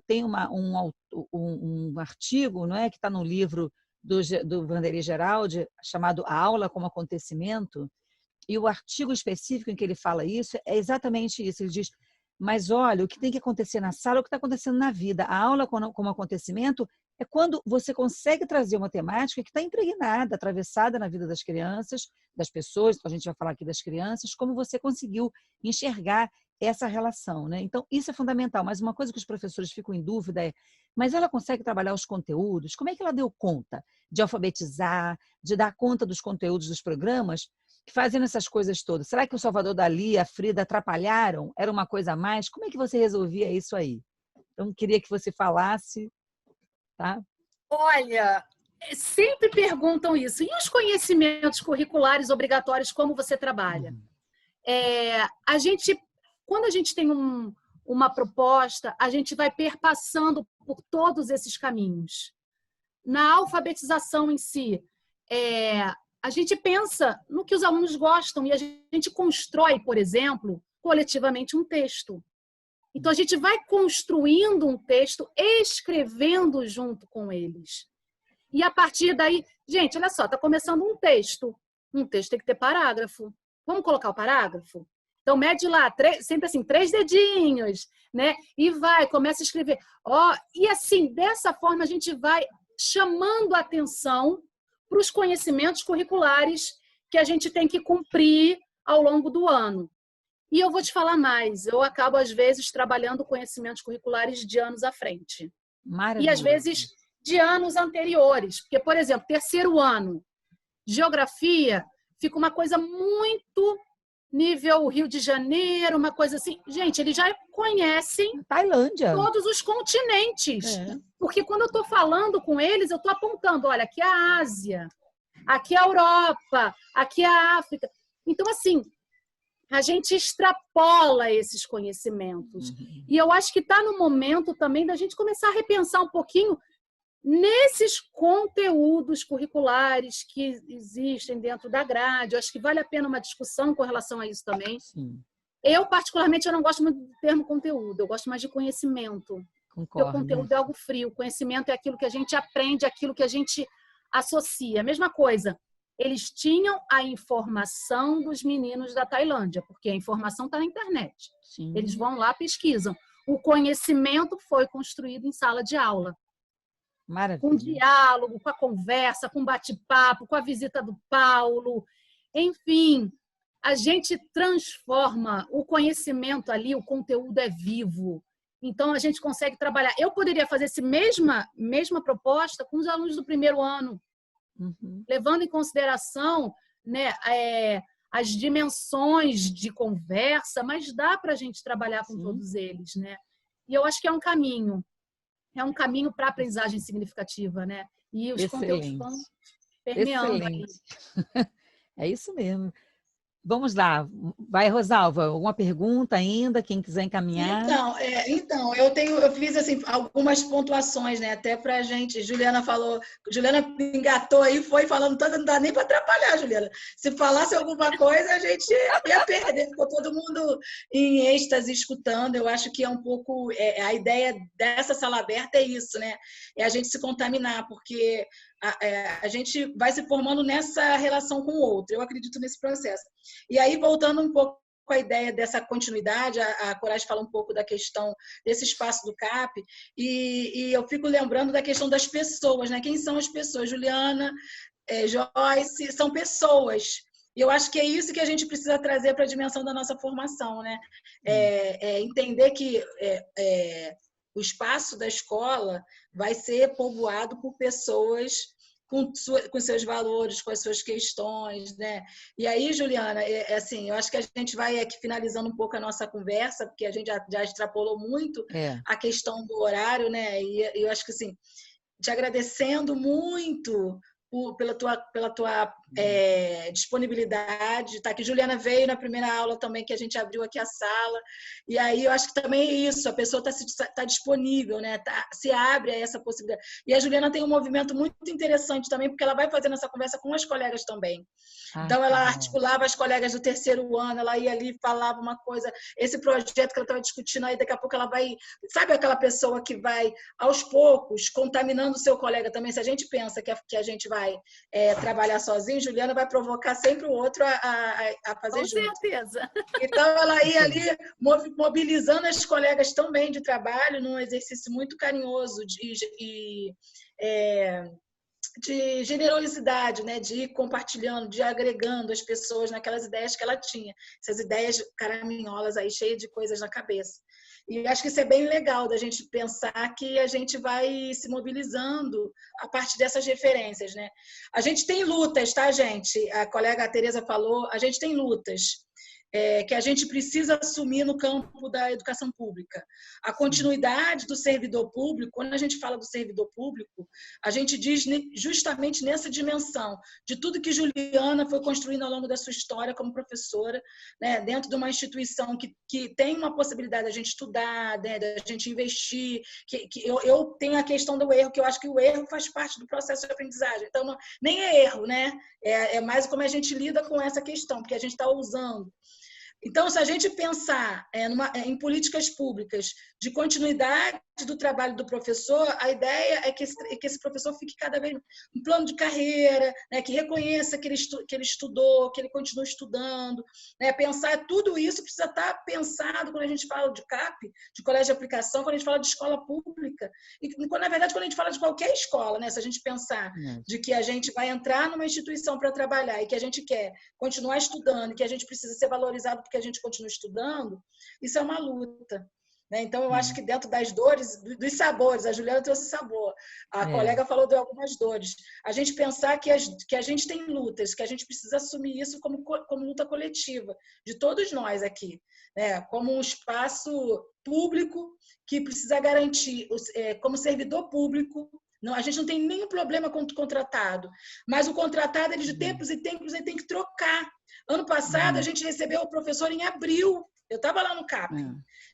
Tem um artigo, não é, que está no livro do Vanderlei Geraldi, chamado A Aula como Acontecimento, e o artigo específico em que ele fala isso é exatamente isso. Ele diz: mas olha, o que tem que acontecer na sala é o que está acontecendo na vida. A aula como acontecimento é quando você consegue trazer uma temática que está impregnada, atravessada na vida das crianças, das pessoas, a gente vai falar aqui das crianças, como você conseguiu enxergar essa relação, né? Então, isso é fundamental. Mas uma coisa que os professores ficam em dúvida é: mas ela consegue trabalhar os conteúdos? Como é que ela deu conta de alfabetizar, de dar conta dos conteúdos dos programas, fazendo essas coisas todas? Será que o Salvador Dalí, a Frida atrapalharam? Era uma coisa a mais? Como é que você resolvia isso aí? Então, queria que você falasse, tá? Olha, sempre perguntam isso. E os conhecimentos curriculares obrigatórios, como você trabalha? Quando a gente tem uma proposta, a gente vai perpassando por todos esses caminhos. Na alfabetização em si, a gente pensa no que os alunos gostam e a gente constrói, por exemplo, coletivamente um texto. Então, a gente vai construindo um texto, escrevendo junto com eles. E a partir daí, gente, olha só, está começando um texto. Um texto tem que ter parágrafo. Vamos colocar o parágrafo? Então, mede lá, sempre assim, 3 dedinhos, né? E começa a escrever. E assim, dessa forma, a gente vai chamando a atenção para os conhecimentos curriculares que a gente tem que cumprir ao longo do ano. E eu vou te falar mais, eu acabo, às vezes, trabalhando conhecimentos curriculares de anos à frente. Maravilha. E, às vezes, de anos anteriores. Porque, por exemplo, terceiro ano, Geografia fica uma coisa muito nível Rio de Janeiro, uma coisa assim. Gente, eles já conhecem Tailândia, todos os continentes. Porque quando eu estou falando com eles, eu estou apontando, olha, aqui é a Ásia, aqui é a Europa, aqui é a África. Então, assim, a gente extrapola esses conhecimentos. E eu acho que está no momento também da gente começar a repensar um pouquinho nesses conteúdos curriculares que existem dentro da grade. Eu acho que vale a pena uma discussão com relação a isso também. Sim. Eu, particularmente, eu não gosto muito do termo conteúdo, eu gosto mais de conhecimento. Concordo. Porque o conteúdo é algo frio, o conhecimento é aquilo que a gente aprende, aquilo que a gente associa. A mesma coisa, eles tinham a informação dos meninos da Tailândia, porque a informação está na internet. Sim. Eles vão lá, pesquisam. O conhecimento foi construído em sala de aula. Maravilha. Com diálogo, com a conversa, com bate-papo, com a visita do Paulo. Enfim, a gente transforma o conhecimento ali, o conteúdo é vivo. Então, a gente consegue trabalhar. Eu poderia fazer essa mesma proposta com os alunos do primeiro ano, levando em consideração, né, as dimensões de conversa, mas dá para a gente trabalhar com todos eles, né? E eu acho que é um caminho para a aprendizagem significativa, né? E os conteúdos vão permeando aí. É isso mesmo. Vamos lá. Vai, Rosalva, alguma pergunta ainda? Quem quiser encaminhar? Então, eu fiz assim, algumas pontuações, né? Até para a gente. Juliana engatou aí, foi falando toda, não dá nem para atrapalhar, Juliana. Se falasse alguma coisa, a gente ia perder. Ficou todo mundo em êxtase escutando. Eu acho que é um pouco. A ideia dessa sala aberta é isso, né? É a gente se contaminar, porque a gente vai se formando nessa relação com o outro. Eu acredito nesse processo. E aí, voltando um pouco com a ideia dessa continuidade, a Coragem fala um pouco da questão desse espaço do CAP, e eu fico lembrando da questão das pessoas, né? Quem são as pessoas? Juliana, Joyce, são pessoas. E eu acho que é isso que a gente precisa trazer para a dimensão da nossa formação, né? Entender que o espaço da escola vai ser povoado por pessoas com seus valores, com as suas questões, né? E aí, Juliana, assim, eu acho que a gente vai aqui finalizando um pouco a nossa conversa, porque a gente já extrapolou muito a questão do horário, né? E eu acho que, assim, te agradecendo muito pela tua disponibilidade de estar aqui. Juliana veio na primeira aula também, que a gente abriu aqui a sala, e aí eu acho que também é isso, a pessoa está disponível, né? Se abre a essa possibilidade. E a Juliana tem um movimento muito interessante também, porque ela vai fazendo essa conversa com as colegas também. Então, ela articulava as colegas do terceiro ano, ela ia ali, falava uma coisa, esse projeto que ela estava discutindo aí, daqui a pouco ela vai... Sabe aquela pessoa que vai, aos poucos, contaminando o seu colega também? Se a gente pensa que a gente vai trabalhar sozinho, Juliana vai provocar sempre o outro a fazer junto. Com certeza. Então, ela ia ali mobilizando as colegas também de trabalho num exercício muito carinhoso de generosidade, né? De ir compartilhando, de ir agregando as pessoas naquelas ideias que ela tinha. Essas ideias caraminholas aí, cheias de coisas na cabeça. E acho que isso é bem legal da gente pensar que a gente vai se mobilizando a partir dessas referências, né? A gente tem lutas, tá, gente? A colega Tereza falou, a gente tem lutas que a gente precisa assumir no campo da educação pública. A continuidade do servidor público, quando a gente fala do servidor público, a gente diz justamente nessa dimensão de tudo que Juliana foi construindo ao longo da sua história como professora, né, dentro de uma instituição que tem uma possibilidade da gente estudar, né, da gente investir, eu tenho a questão do erro, que eu acho que o erro faz parte do processo de aprendizagem. Então, nem é erro, né? É mais como a gente lida com essa questão, porque a gente está usando. Então, se a gente pensar em políticas públicas de continuidade do trabalho do professor, a ideia é que esse professor fique cada vez um plano de carreira, né, que reconheça que ele estudou, que ele continue estudando, né, pensar tudo isso precisa estar pensado quando a gente fala de CAP, de colégio de aplicação, quando a gente fala de escola pública, e na verdade quando a gente fala de qualquer escola, né, se a gente pensar de que a gente vai entrar numa instituição para trabalhar e que a gente quer continuar estudando e que a gente precisa ser valorizado porque a gente continua estudando, isso é uma luta. né? Então, eu acho que dentro das dores, dos sabores, a Juliana trouxe sabor, a colega falou de algumas dores. A gente pensar que a gente tem lutas, que a gente precisa assumir isso como luta coletiva, de todos nós aqui, né? Como um espaço público que precisa garantir, como servidor público. Não, a gente não tem nenhum problema com o contratado, mas o contratado, ele de tempos em tempos, ele tem que trocar. Ano passado, a gente recebeu o professor em abril. Eu estava lá no CAP.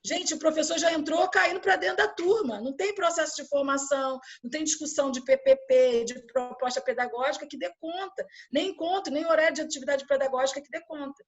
Gente, o professor já entrou caindo para dentro da turma. Não tem processo de formação, não tem discussão de PPP, de proposta pedagógica que dê conta. Nem encontro, nem horário de atividade pedagógica que dê conta.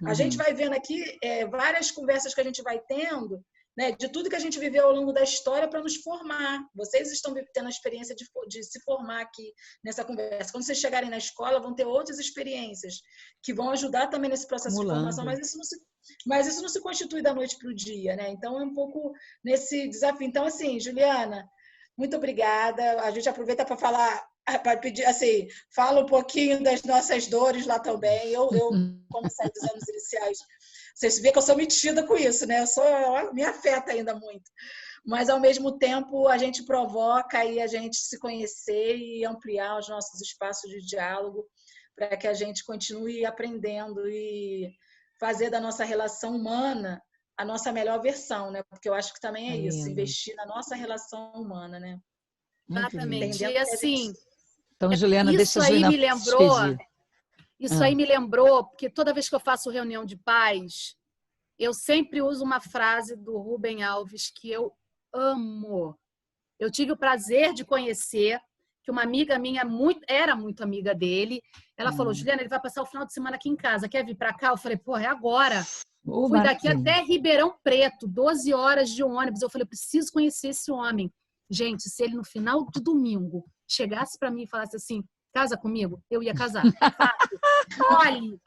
A gente vai vendo aqui várias conversas que a gente vai tendo, né, de tudo que a gente viveu ao longo da história para nos formar. Vocês estão tendo a experiência de se formar aqui nessa conversa. Quando vocês chegarem na escola, vão ter outras experiências que vão ajudar também nesse processo de formação, mas isso não se constitui da noite para o dia, né? Então, é um pouco nesse desafio. Então, assim, Juliana, muito obrigada. A gente aproveita para falar, para pedir, assim, fala um pouquinho das nossas dores lá também. Eu como saí dos anos iniciais, vocês veem que eu sou metida com isso, né? Me afeta ainda muito. Mas, ao mesmo tempo, a gente provoca aí a gente se conhecer e ampliar os nossos espaços de diálogo para que a gente continue aprendendo e fazer da nossa relação humana a nossa melhor versão, né? Porque eu acho que também é isso, investir na nossa relação humana, né? Exatamente. E assim, então, Juliana, isso aí me lembrou. Isso aí me lembrou, porque toda vez que eu faço reunião de pais, eu sempre uso uma frase do Rubem Alves que eu amo. Eu tive o prazer de conhecer, que uma amiga minha era muito amiga dele. Ela falou, Juliana, ele vai passar o final de semana aqui em casa, quer vir para cá? Eu falei, porra, é agora. Fui daqui até Ribeirão Preto, 12 horas de ônibus. Eu falei, eu preciso conhecer esse homem. Gente, se ele no final de domingo chegasse para mim e falasse assim, casa comigo, eu ia casar. Olhe,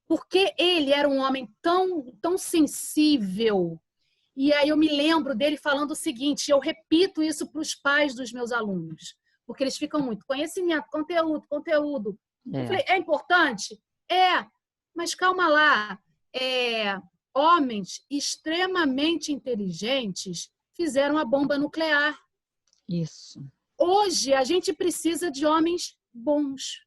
porque ele era um homem tão sensível. E aí eu me lembro dele falando o seguinte, eu repito isso para os pais dos meus alunos, porque eles ficam muito, conhecimento, conteúdo. Eu falei, é importante? Mas calma lá. Homens extremamente inteligentes fizeram a bomba nuclear. Isso. Hoje, a gente precisa de homens bons.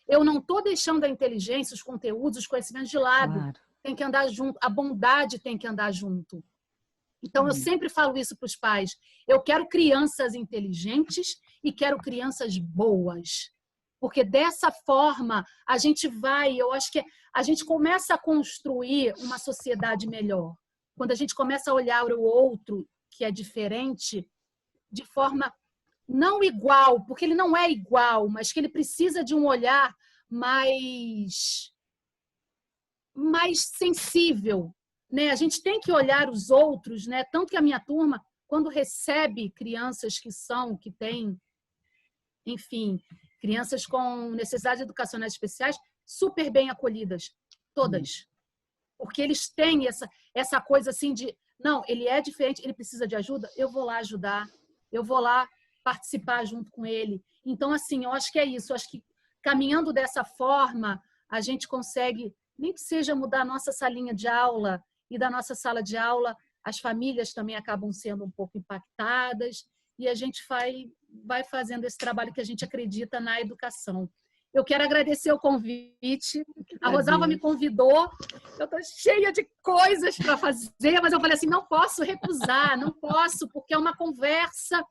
Eu não estou deixando a inteligência, os conteúdos, os conhecimentos de lado. Claro. Tem que andar junto. A bondade tem que andar junto. Então, eu sempre falo isso para os pais. Eu quero crianças inteligentes e quero crianças boas. Porque dessa forma, a gente eu acho que a gente começa a construir uma sociedade melhor. Quando a gente começa a olhar o outro, que é diferente, de forma não igual, porque ele não é igual, mas que ele precisa de um olhar mais sensível, né? A gente tem que olhar os outros, né? Tanto que a minha turma, quando recebe crianças que têm, enfim, crianças com necessidades educacionais especiais, super bem acolhidas, todas. Porque eles têm essa coisa assim de, não, ele é diferente, ele precisa de ajuda, eu vou lá ajudar, eu vou lá participar junto com ele. Então, assim, eu acho que é isso. Eu acho que caminhando dessa forma, a gente consegue, nem que seja mudar a nossa salinha de aula, e da nossa sala de aula, as famílias também acabam sendo um pouco impactadas, e a gente vai fazendo esse trabalho que a gente acredita na educação. Eu quero agradecer o convite. A Rosalva me convidou. Eu estou cheia de coisas para fazer, mas eu falei assim, não posso recusar, não posso, porque é uma conversa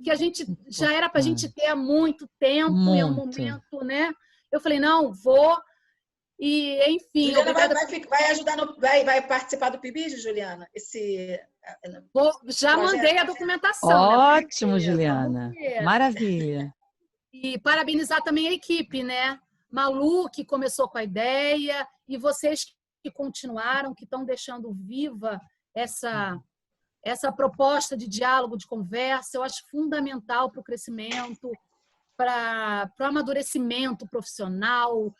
que a gente já era para a gente ter há muito tempo, e é um momento, né? Eu falei, não, vou. E, enfim... Juliana vai ajudar, vai participar do PIBID, Juliana? Já mandei a documentação. Ótimo, né? Juliana. Maravilha. E parabenizar também a equipe, né? Malu, que começou com a ideia, e vocês que continuaram, que estão deixando viva essa proposta de diálogo, de conversa. Eu acho fundamental para o crescimento, para o amadurecimento profissional,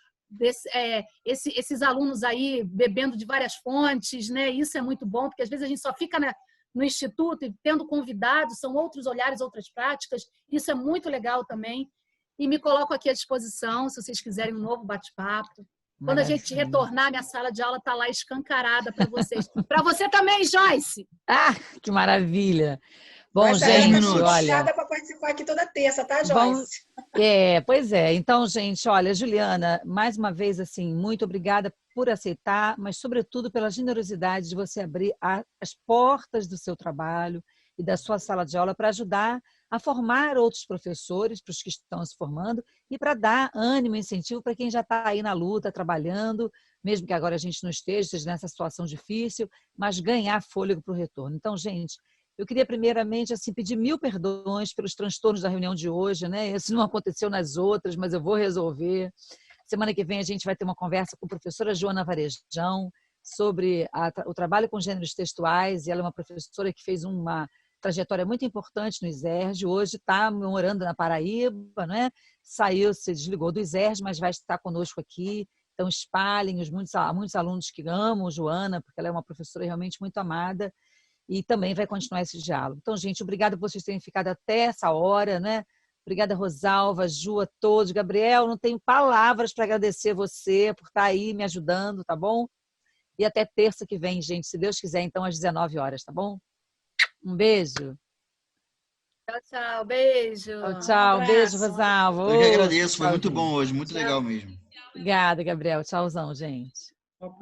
esses alunos aí bebendo de várias fontes, né? Isso é muito bom, porque às vezes a gente só fica no instituto e tendo convidados, são outros olhares, outras práticas. Isso é muito legal também. E me coloco aqui à disposição, se vocês quiserem um novo bate-papo. Quando a gente retornar, minha sala de aula está lá escancarada para vocês. Para você também, Joyce! Ah, que maravilha! Bom, gente, olha... para participar aqui toda terça, tá, Joyce? Pois é. Então, gente, olha, Juliana, mais uma vez, assim, muito obrigada por aceitar, mas, sobretudo, pela generosidade de você abrir as portas do seu trabalho e da sua sala de aula para ajudar a formar outros professores, para os que estão se formando, e para dar ânimo e incentivo para quem já está aí na luta, trabalhando, mesmo que agora a gente não esteja nessa situação difícil, mas ganhar fôlego para o retorno. Então, gente, eu queria primeiramente assim, pedir 1000 perdões pelos transtornos da reunião de hoje, né? Isso não aconteceu nas outras, mas eu vou resolver. Semana que vem a gente vai ter uma conversa com a professora Joana Varejão sobre o trabalho com gêneros textuais, e ela é uma professora que fez uma trajetória muito importante no ISERJ, hoje está morando na Paraíba, né? Saiu, se desligou do ISERJ, mas vai estar conosco aqui. Então, espalhem muitos alunos que amam Joana, porque ela é uma professora realmente muito amada, e também vai continuar esse diálogo. Então, gente, obrigada por vocês terem ficado até essa hora, né? Obrigada, Rosalva, Ju, a todos. Gabriel, não tenho palavras para agradecer você por estar aí me ajudando, tá bom? E até terça que vem, gente, se Deus quiser, então, às 19 horas, tá bom? Um beijo. Tchau, tchau. Beijo. Tchau. Beijo, Rosalva. Eu que agradeço, foi muito bom hoje, muito legal mesmo. Obrigada, Gabriel. Tchauzão, gente.